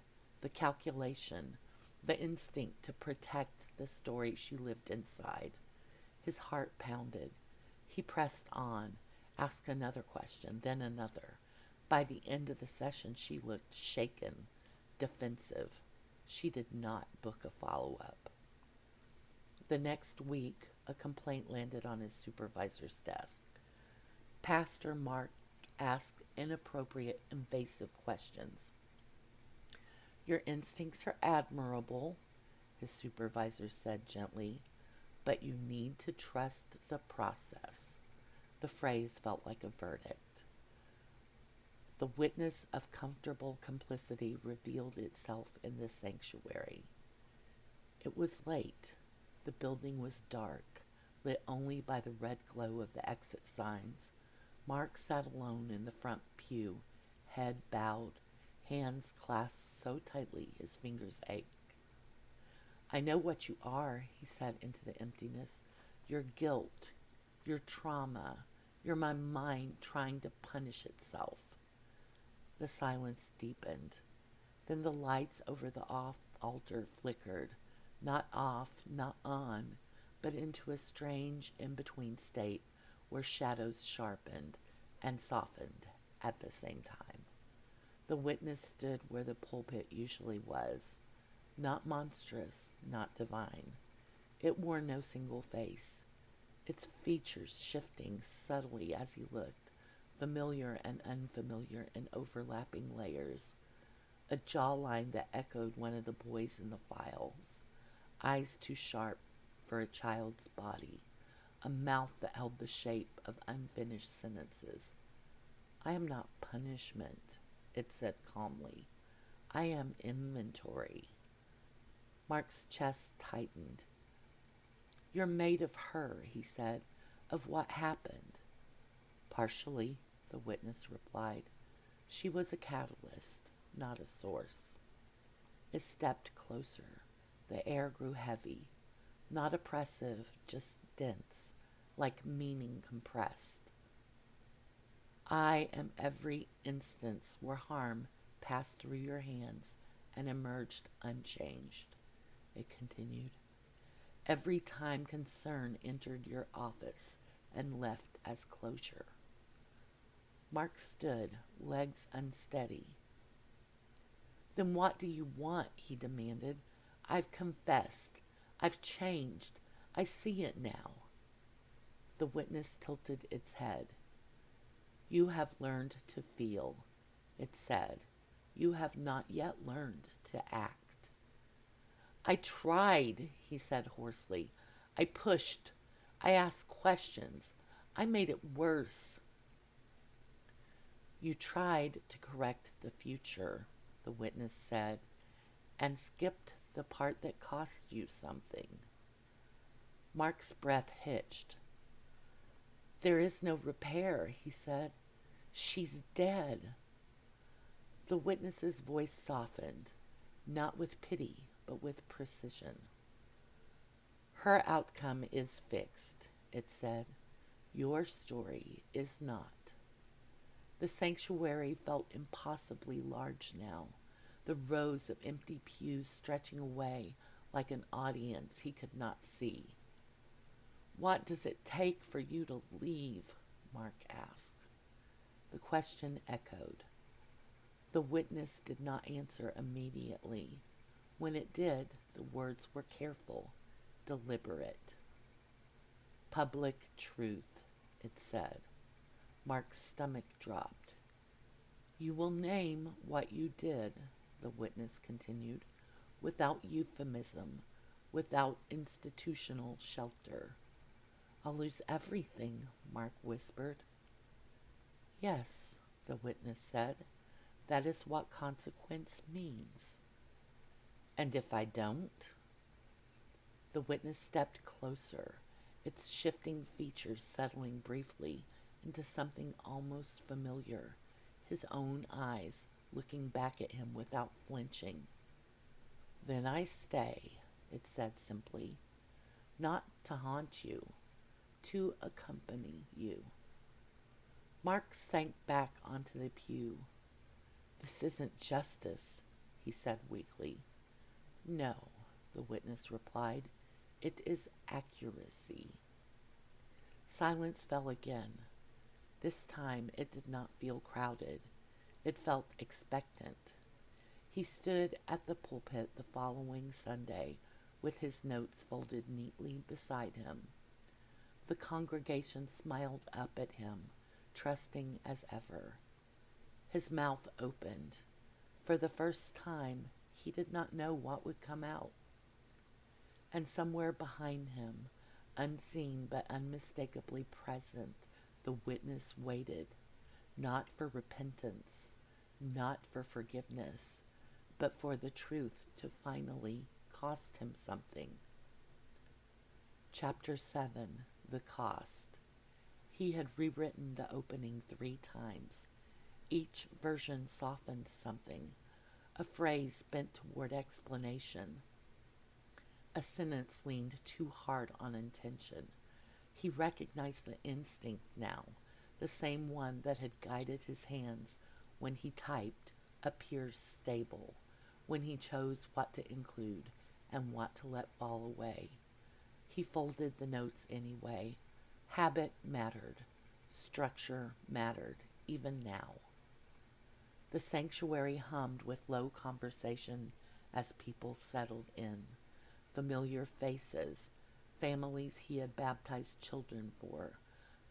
the calculation, the instinct to protect the story she lived inside. His heart pounded. He pressed on, asked another question, then another. By the end of the session, she looked shaken, defensive. She did not book a follow-up. The next week, a complaint landed on his supervisor's desk. Pastor Mark asked inappropriate, invasive questions. Your instincts are admirable, his supervisor said gently, but you need to trust the process. The phrase felt like a verdict. The witness of comfortable complicity revealed itself in this sanctuary. It was late. The building was dark, lit only by the red glow of the exit signs. Mark sat alone in the front pew, head bowed, hands clasped so tightly his fingers ached. I know what you are, he said into the emptiness. Your guilt, your trauma, you're my mind trying to punish itself. The silence deepened. Then the lights over the off altar flickered, not off, not on, but into a strange in-between state where shadows sharpened and softened at the same time. The witness stood where the pulpit usually was, not monstrous, not divine. It wore no single face, its features shifting subtly as he looked, familiar and unfamiliar in overlapping layers. A jawline that echoed one of the boys in the files, eyes too sharp for a child's body, a mouth that held the shape of unfinished sentences. I am not punishment, it said calmly. I am inventory. Mark's chest tightened. You're made of her, he said, of what happened. Partially, the witness replied. She was a catalyst, not a source. It stepped closer. The air grew heavy, not oppressive, just dense, like meaning compressed. I am every instance where harm passed through your hands and emerged unchanged, it continued. Every time concern entered your office and left as closure. Mark stood, legs unsteady. Then what do you want? He demanded. I've confessed. I've changed. I see it now. The witness tilted its head. You have learned to feel, it said. You have not yet learned to act. I tried, he said hoarsely. I pushed. I asked questions. I made it worse. You tried to correct the future, the witness said, and skipped the part that cost you something. Mark's breath hitched. There is no repair, he said. She's dead. The witness's voice softened, not with pity, but with precision. Her outcome is fixed, it said. Your story is not. The sanctuary felt impossibly large now, the rows of empty pews stretching away like an audience he could not see. What does it take for you to leave? Mark asked. The question echoed. The witness did not answer immediately. When it did, the words were careful, deliberate. Public truth, it said. Mark's stomach dropped. You will name what you did, the witness continued, without euphemism, without institutional shelter. I'll lose everything, Mark whispered. Yes, the witness said. That is what consequence means. And if I don't? The witness stepped closer, its shifting features settling briefly into something almost familiar, his own eyes looking back at him without flinching. Then I stay, it said simply, not to haunt you, to accompany you. Mark sank back onto the pew. This isn't justice, he said weakly. No, the witness replied. It is accuracy. Silence fell again. This time it did not feel crowded. It felt expectant. He stood at the pulpit the following Sunday with his notes folded neatly beside him. The congregation smiled up at him, trusting as ever. His mouth opened. For the first time, he did not know what would come out. And somewhere behind him, unseen but unmistakably present, the witness waited, not for repentance, not for forgiveness, but for the truth to finally cost him something. Chapter 7, The Cost. He had rewritten the opening 3 times. Each version softened something, a phrase bent toward explanation. A sentence leaned too hard on intention. He recognized the instinct now, the same one that had guided his hands when he typed appears stable, when he chose what to include and what to let fall away. He folded the notes anyway. Habit mattered. Structure mattered, even now. The sanctuary hummed with low conversation as people settled in. Familiar faces, families he had baptized children for,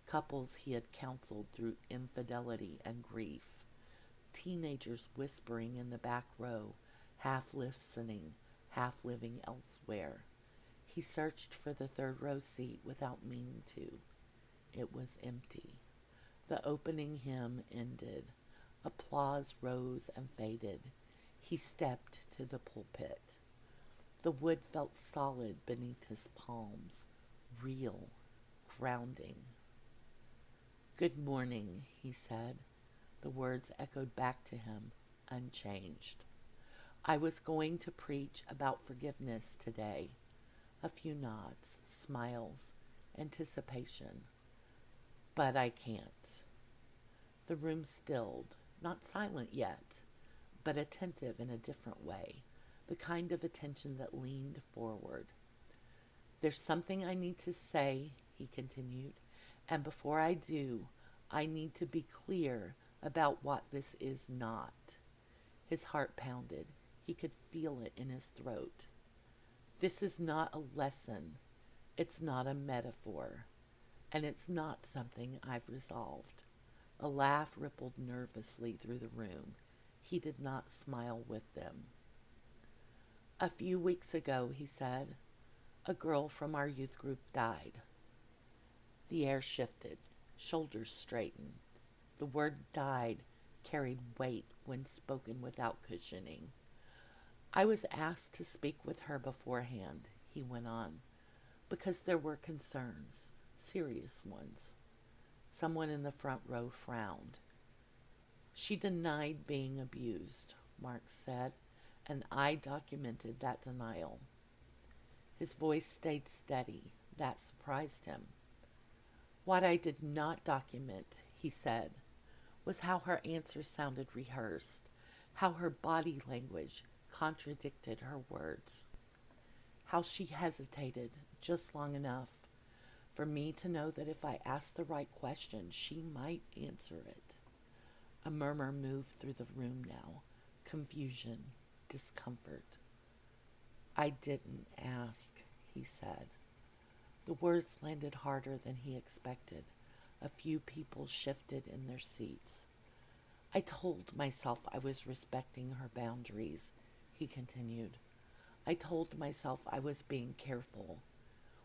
couples he had counseled through infidelity and grief, teenagers whispering in the back row, half listening, half living elsewhere. He searched for the 3rd row seat without meaning to. It was empty. The opening hymn ended. Applause rose and faded. He stepped to the pulpit. The wood felt solid beneath his palms, real, grounding. Good morning, he said. The words echoed back to him, unchanged. I was going to preach about forgiveness today. A few nods, smiles, anticipation. But I can't. The room stilled, not silent yet, but attentive in a different way, the kind of attention that leaned forward. There's something I need to say, he continued, and before I do, I need to be clear about what this is not. His heart pounded. He could feel it in his throat. This is not a lesson. It's not a metaphor. And it's not something I've resolved. A laugh rippled nervously through the room. He did not smile with them. A few weeks ago, he said, a girl from our youth group died. The air shifted, shoulders straightened. The word died carried weight when spoken without cushioning. I was asked to speak with her beforehand, he went on, because there were concerns, serious ones. Someone in the front row frowned. She denied being abused, Mark said, and I documented that denial. His voice stayed steady. That surprised him. What I did not document, he said, was how her answers sounded rehearsed, how her body language contradicted her words, how she hesitated just long enough for me to know that if I asked the right question, she might answer it. A murmur moved through the room now. Confusion, discomfort. "I didn't ask," he said. The words landed harder than he expected. A few people shifted in their seats. "I told myself I was respecting her boundaries," he continued. "I told myself I was being careful.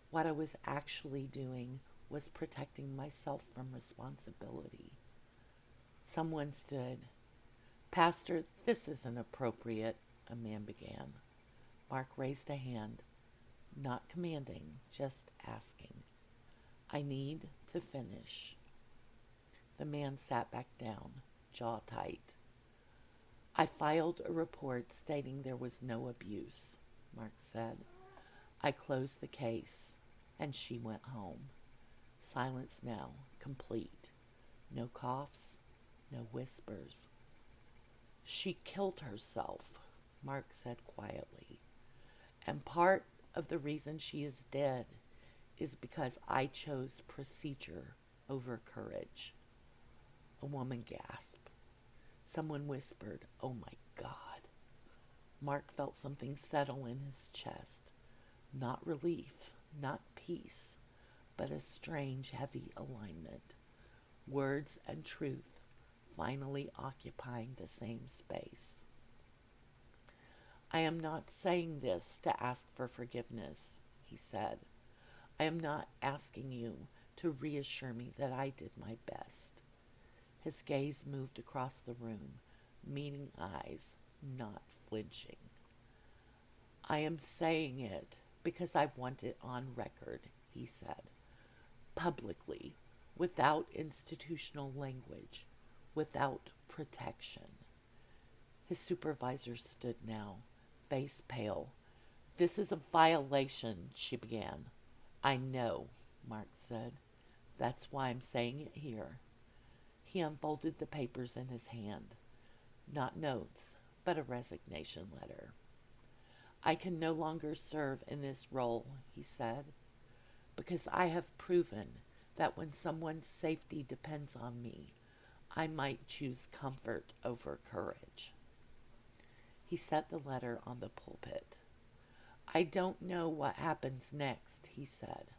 What I was actually doing was protecting myself from responsibility." Someone stood. "Pastor, this isn't appropriate," a man began. Mark raised a hand, not commanding, just asking. "I need to finish." The man sat back down, jaw tight. "I filed a report stating there was no abuse," Mark said. "I closed the case, and she went home." Silence now, complete. No coughs, no whispers. "She killed herself," Mark said quietly. "And part of the reason she is dead is because I chose procedure over courage." A woman gasped. Someone whispered, "Oh my God." Mark felt something settle in his chest. Not relief, not peace, but a strange, heavy alignment. Words and truth finally occupying the same space. "I am not saying this to ask for forgiveness," he said. "I am not asking you to reassure me that I did my best." His gaze moved across the room, meeting eyes, not flinching. "I am saying it because I want it on record," he said. "Publicly, without institutional language, without protection." His supervisor stood now, face pale. "This is a violation," she began. "I know," Mark said. "That's why I'm saying it here." He unfolded the papers in his hand. Not notes, but a resignation letter. "I can no longer serve in this role," he said, "because I have proven that when someone's safety depends on me, I might choose comfort over courage." He set the letter on the pulpit. "I don't know what happens next," he said,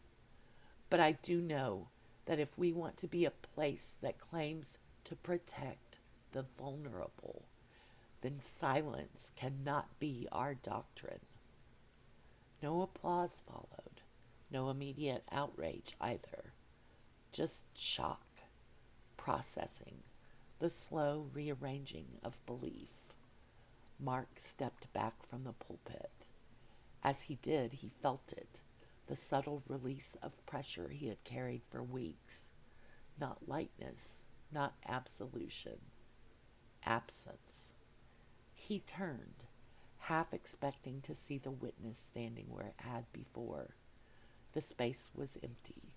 "but I do know that if we want to be a place that claims to protect the vulnerable, then silence cannot be our doctrine." No applause followed, no immediate outrage either, just shock, processing, the slow rearranging of belief. Mark stepped back from the pulpit. As he did, he felt it, the subtle release of pressure he had carried for weeks. Not lightness, not absolution, absence. He turned, half expecting to see the witness standing where it had before. The space was empty.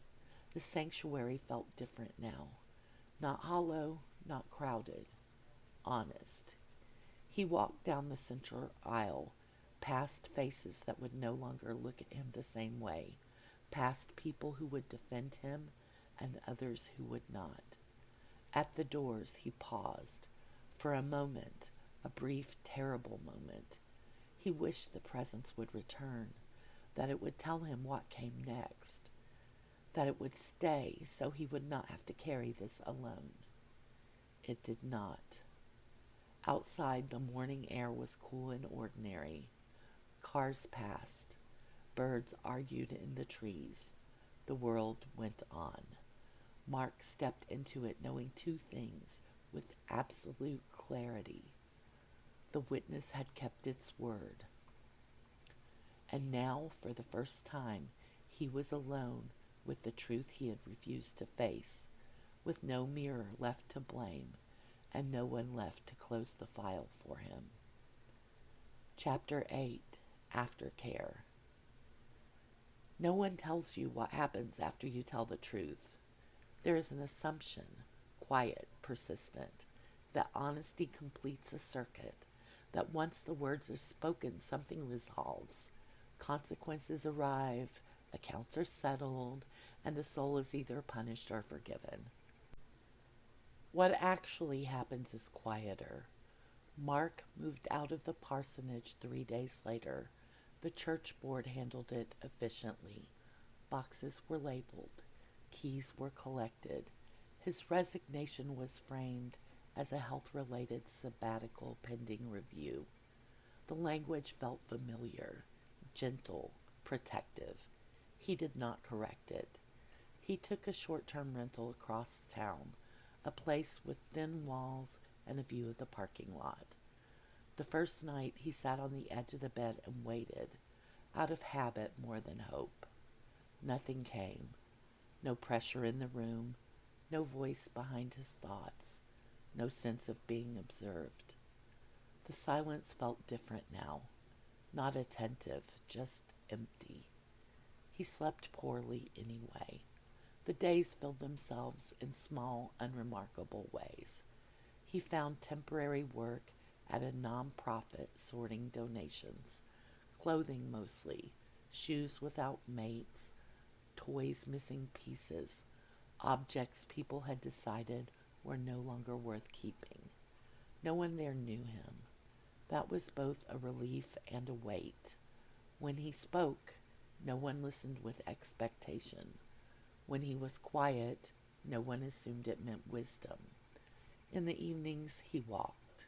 The sanctuary felt different now. Not hollow, not crowded. Honest. He walked down the central aisle, past faces that would no longer look at him the same way, past people who would defend him and others who would not. At the doors he paused. For a moment, a brief, terrible moment. He wished the presence would return, that it would tell him what came next, that it would stay so he would not have to carry this alone. It did not. Outside, the morning air was cool and ordinary. Cars passed. Birds argued in the trees. The world went on. Mark stepped into it knowing two things with absolute clarity. The witness had kept its word. And now, for the first time, he was alone with the truth he had refused to face, with no mirror left to blame, and no one left to close the file for him. Chapter 8, Aftercare. No one tells you what happens after you tell the truth. There is an assumption, quiet, persistent, that honesty completes a circuit, that once the words are spoken, something resolves. Consequences arrive, accounts are settled, and the soul is either punished or forgiven. What actually happens is quieter. Mark moved out of the parsonage 3 days later. The church board handled it efficiently. Boxes were labeled. Keys were collected. His resignation was framed as a health-related sabbatical pending review. The language felt familiar, gentle, protective. He did not correct it. He took a short-term rental across town, a place with thin walls and a view of the parking lot. The first night he sat on the edge of the bed and waited, out of habit more than hope. Nothing came. No pressure in the room, no voice behind his thoughts, no sense of being observed. The silence felt different now, not attentive, just empty. He slept poorly anyway. The days filled themselves in small, unremarkable ways. He found temporary work at a non-profit sorting donations, clothing mostly, shoes without mates, toys missing pieces, objects people had decided were no longer worth keeping. No one there knew him. That was both a relief and a weight. When he spoke, no one listened with expectation. When he was quiet, no one assumed it meant wisdom. In the evenings, he walked.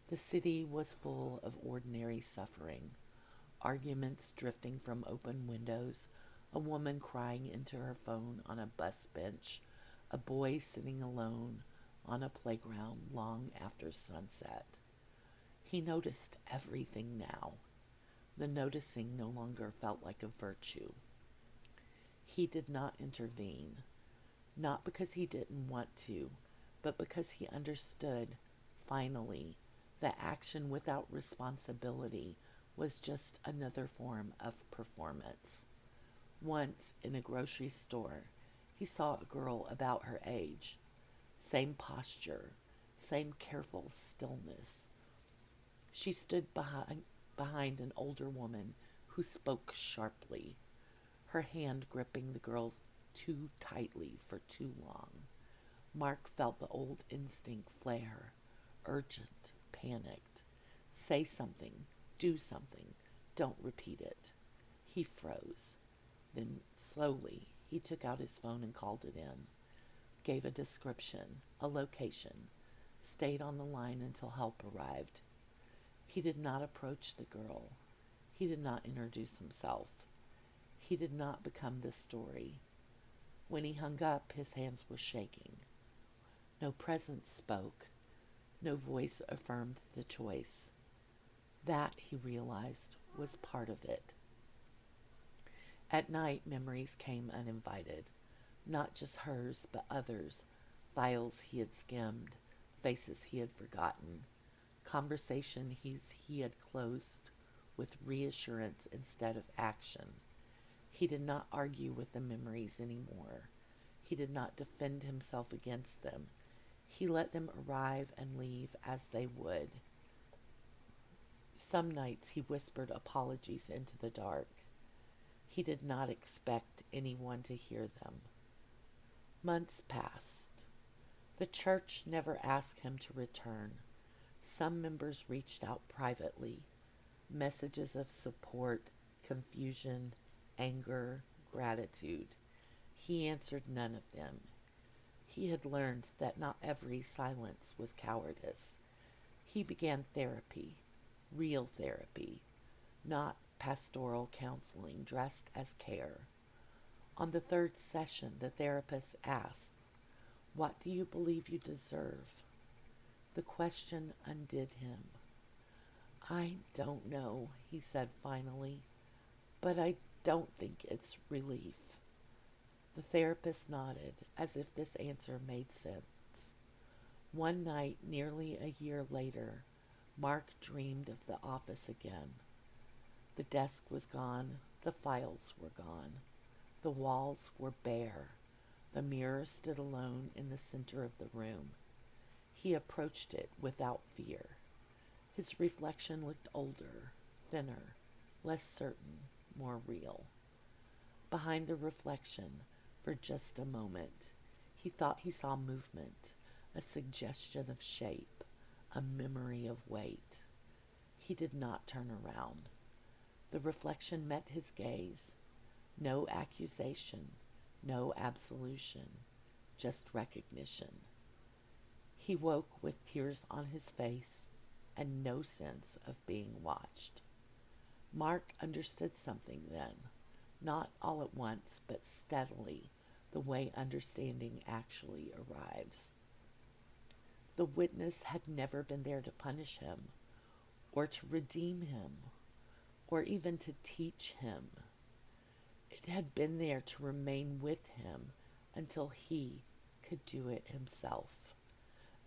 The city was full of ordinary suffering, arguments drifting from open windows, a woman crying into her phone on a bus bench, a boy sitting alone on a playground long after sunset. He noticed everything now. The noticing no longer felt like a virtue. He did not intervene, not because he didn't want to, but because he understood, finally, that action without responsibility was just another form of performance. Once, in a grocery store, he saw a girl about her age. Same posture, same careful stillness. She stood behind an older woman who spoke sharply, her hand gripping the girl too tightly for too long. Mark felt the old instinct flare, urgent, panicked. Say something, do something, don't repeat it. He froze. Then, slowly, he took out his phone and called it in, gave a description, a location, stayed on the line until help arrived. He did not approach the girl. He did not introduce himself. He did not become the story. When he hung up, his hands were shaking. No presence spoke. No voice affirmed the choice. That, he realized, was part of it. At night, memories came uninvited. Not just hers, but others. Files he had skimmed, faces he had forgotten, conversation he had closed with reassurance instead of action. He did not argue with the memories anymore. He did not defend himself against them. He let them arrive and leave as they would. Some nights he whispered apologies into the dark. He did not expect anyone to hear them. Months passed. The church never asked him to return. Some members reached out privately. Messages of support, confusion, anger, gratitude. He answered none of them. He had learned that not every silence was cowardice. He began therapy, real therapy, not pastoral counseling dressed as care. On the third session, the therapist asked, "What do you believe you deserve?" The question undid him. "I don't know," he said finally, "but I don't think it's relief." The therapist nodded, as if this answer made sense. One night, nearly a year later, Mark dreamed of the office again. The desk was gone, the files were gone, the walls were bare, the mirror stood alone in the center of the room. He approached it without fear. His reflection looked older, thinner, less certain, more real. Behind the reflection, for just a moment, he thought he saw movement, a suggestion of shape, a memory of weight. He did not turn around. The reflection met his gaze. No accusation, no absolution, just recognition. He woke with tears on his face and no sense of being watched. Mark understood something then, not all at once, but steadily, the way understanding actually arrives. The witness had never been there to punish him, or to redeem him, or even to teach him. It had been there to remain with him until he could do it himself,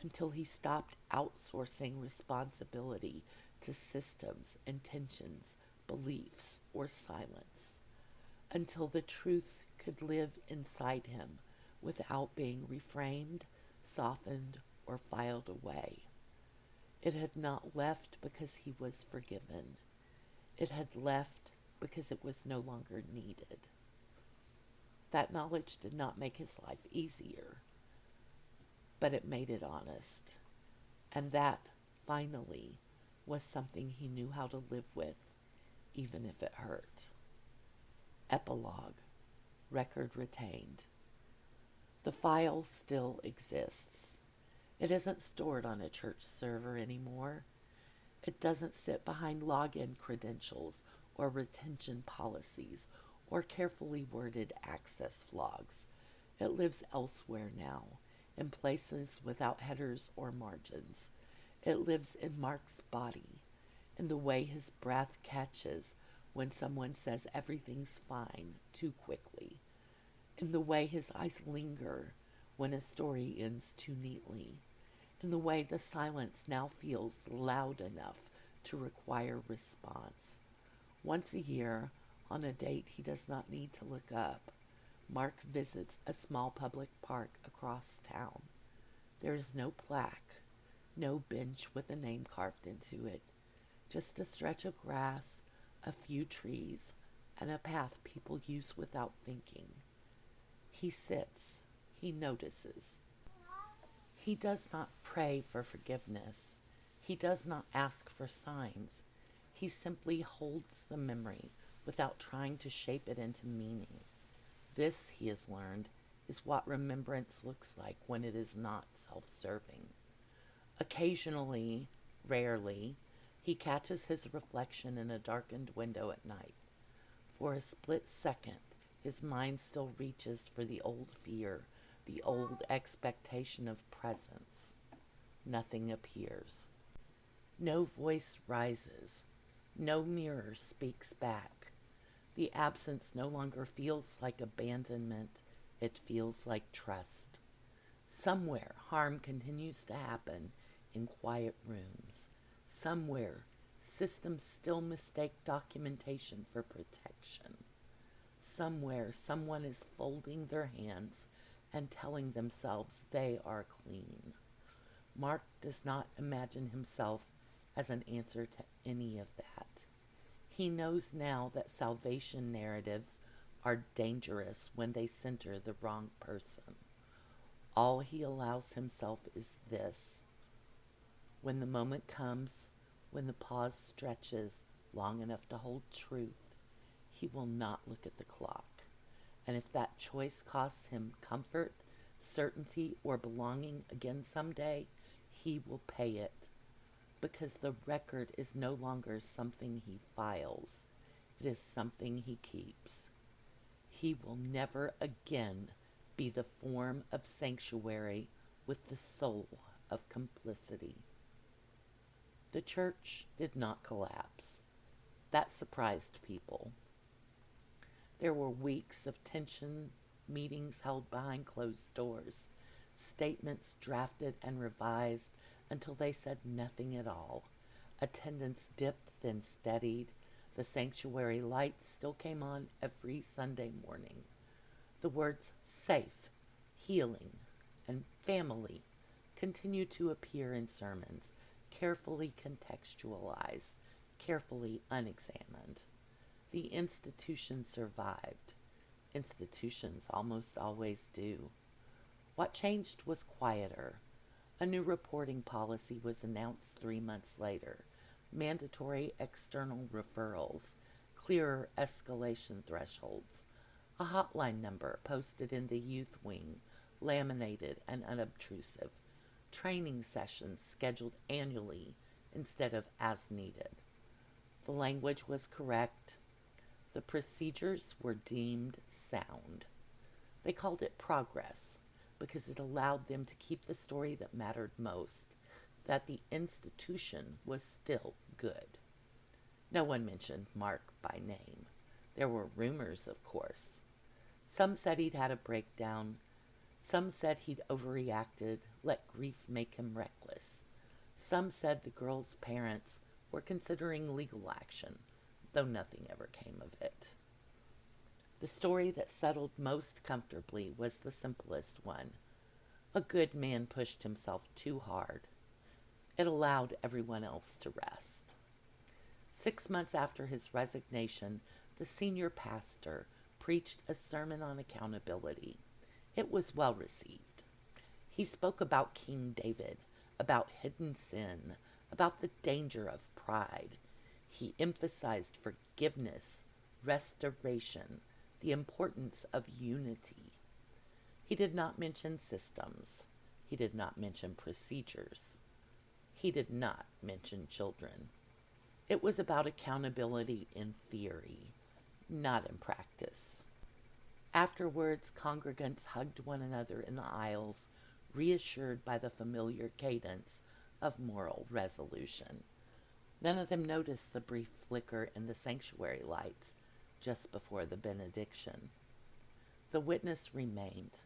until he stopped outsourcing responsibility to systems, intentions, beliefs, or silence, until the truth could live inside him without being reframed, softened, or filed away. It had not left because he was forgiven. It had left because it was no longer needed. That knowledge did not make his life easier, but it made it honest. And that, finally, was something he knew how to live with, even if it hurt. Epilogue. Record retained. The file still exists. It isn't stored on a church server anymore. It doesn't sit behind login credentials or retention policies or carefully worded access logs. It lives elsewhere now, in places without headers or margins. It lives in Mark's body, in the way his breath catches when someone says everything's fine too quickly, in the way his eyes linger when a story ends too neatly, in the way the silence now feels loud enough to require response. Once a year, on a date he does not need to look up, Mark visits a small public park across town. There is no plaque, no bench with a name carved into it, just a stretch of grass, a few trees, and a path people use without thinking. He sits, he notices. He does not pray for forgiveness. He does not ask for signs. He simply holds the memory without trying to shape it into meaning. This, he has learned, is what remembrance looks like when it is not self-serving. Occasionally, rarely, he catches his reflection in a darkened window at night. For a split second, his mind still reaches for the old fear, the old expectation of presence. Nothing appears. No voice rises. No mirror speaks back. The absence no longer feels like abandonment. It feels like trust. Somewhere, harm continues to happen in quiet rooms. Somewhere, systems still mistake documentation for protection. Somewhere, someone is folding their hands and telling themselves they are clean. Mark does not imagine himself as an answer to any of that. He knows now that salvation narratives are dangerous when they center the wrong person. All he allows himself is this. When the moment comes, when the pause stretches long enough to hold truth, he will not look at the clock. And if that choice costs him comfort, certainty, or belonging again someday, he will pay it. Because the record is no longer something he files. It is something he keeps. He will never again be the form of sanctuary with the soul of complicity. The church did not collapse. That surprised people. There were weeks of tension, meetings held behind closed doors, statements drafted and revised until they said nothing at all. Attendance dipped, then steadied. The sanctuary lights still came on every Sunday morning. The words safe, healing, and family continued to appear in sermons, carefully contextualized, carefully unexamined. The institution survived. Institutions almost always do. What changed was quieter. A new reporting policy was announced 3 months later. Mandatory external referrals, clearer escalation thresholds, a hotline number posted in the youth wing, laminated and unobtrusive, training sessions scheduled annually instead of as needed. The language was correct. The procedures were deemed sound. They called it progress because it allowed them to keep the story that mattered most, that the institution was still good. No one mentioned Mark by name. There were rumors, of course. Some said he'd had a breakdown. Some said he'd overreacted, let grief make him reckless. Some said the girl's parents were considering legal action, though nothing ever came of it. The story that settled most comfortably was the simplest one. A good man pushed himself too hard. It allowed everyone else to rest. 6 months after his resignation, the senior pastor preached a sermon on accountability. It was well received. He spoke about King David, about hidden sin, about the danger of pride. He emphasized forgiveness, restoration, the importance of unity. He did not mention systems. He did not mention procedures. He did not mention children. It was about accountability in theory, not in practice. Afterwards, congregants hugged one another in the aisles, reassured by the familiar cadence of moral resolution. None of them noticed the brief flicker in the sanctuary lights just before the benediction. The witness remained,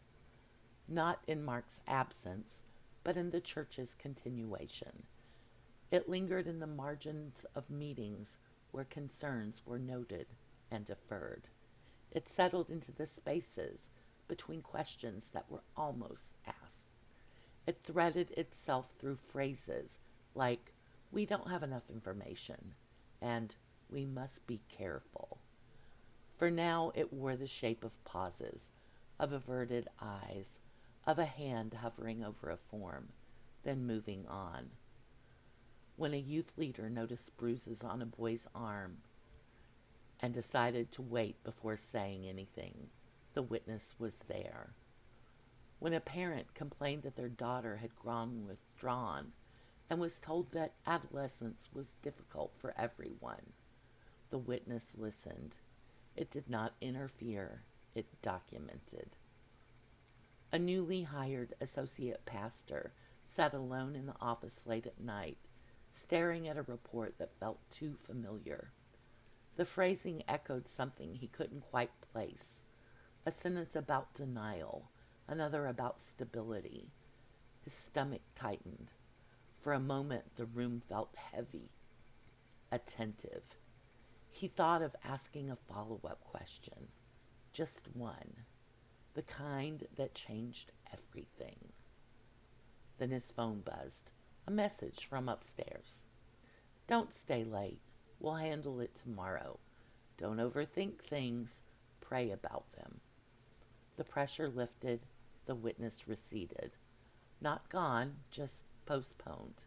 not in Mark's absence, but in the church's continuation. It lingered in the margins of meetings where concerns were noted and deferred. It settled into the spaces between questions that were almost asked. It threaded itself through phrases like, "We don't have enough information," and "We must be careful." For now it wore the shape of pauses, of averted eyes, of a hand hovering over a form, then moving on. When a youth leader noticed bruises on a boy's arm and decided to wait before saying anything, the witness was there. When a parent complained that their daughter had grown withdrawn and was told that adolescence was difficult for everyone, the witness listened. It did not interfere. It documented. A newly hired associate pastor sat alone in the office late at night, staring at a report that felt too familiar. The phrasing echoed something he couldn't quite place. A sentence about denial, another about stability. His stomach tightened. For a moment the room felt heavy, attentive. He thought of asking a follow-up question. Just one. The kind that changed everything. Then his phone buzzed. A message from upstairs. "Don't stay late. We'll handle it tomorrow. Don't overthink things. Pray about them." The pressure lifted. The witness receded. Not gone, just postponed.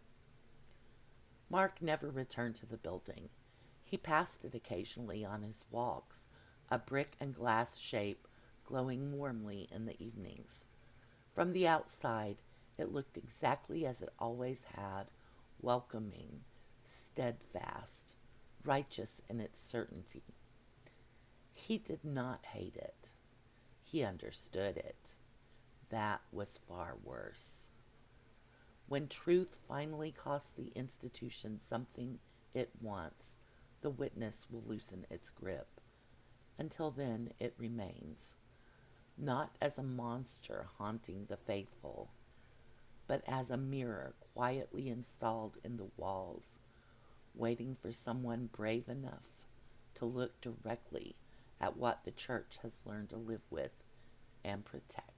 Mark never returned to the building. He passed it occasionally on his walks, a brick and glass shape glowing warmly in the evenings. From the outside, it looked exactly as it always had, welcoming, steadfast, righteous in its certainty. He did not hate it. He understood it. That was far worse. When truth finally costs the institution something it wants, the witness will loosen its grip. Until then, it remains, not as a monster haunting the faithful, but as a mirror quietly installed in the walls, waiting for someone brave enough to look directly at what the church has learned to live with and protect.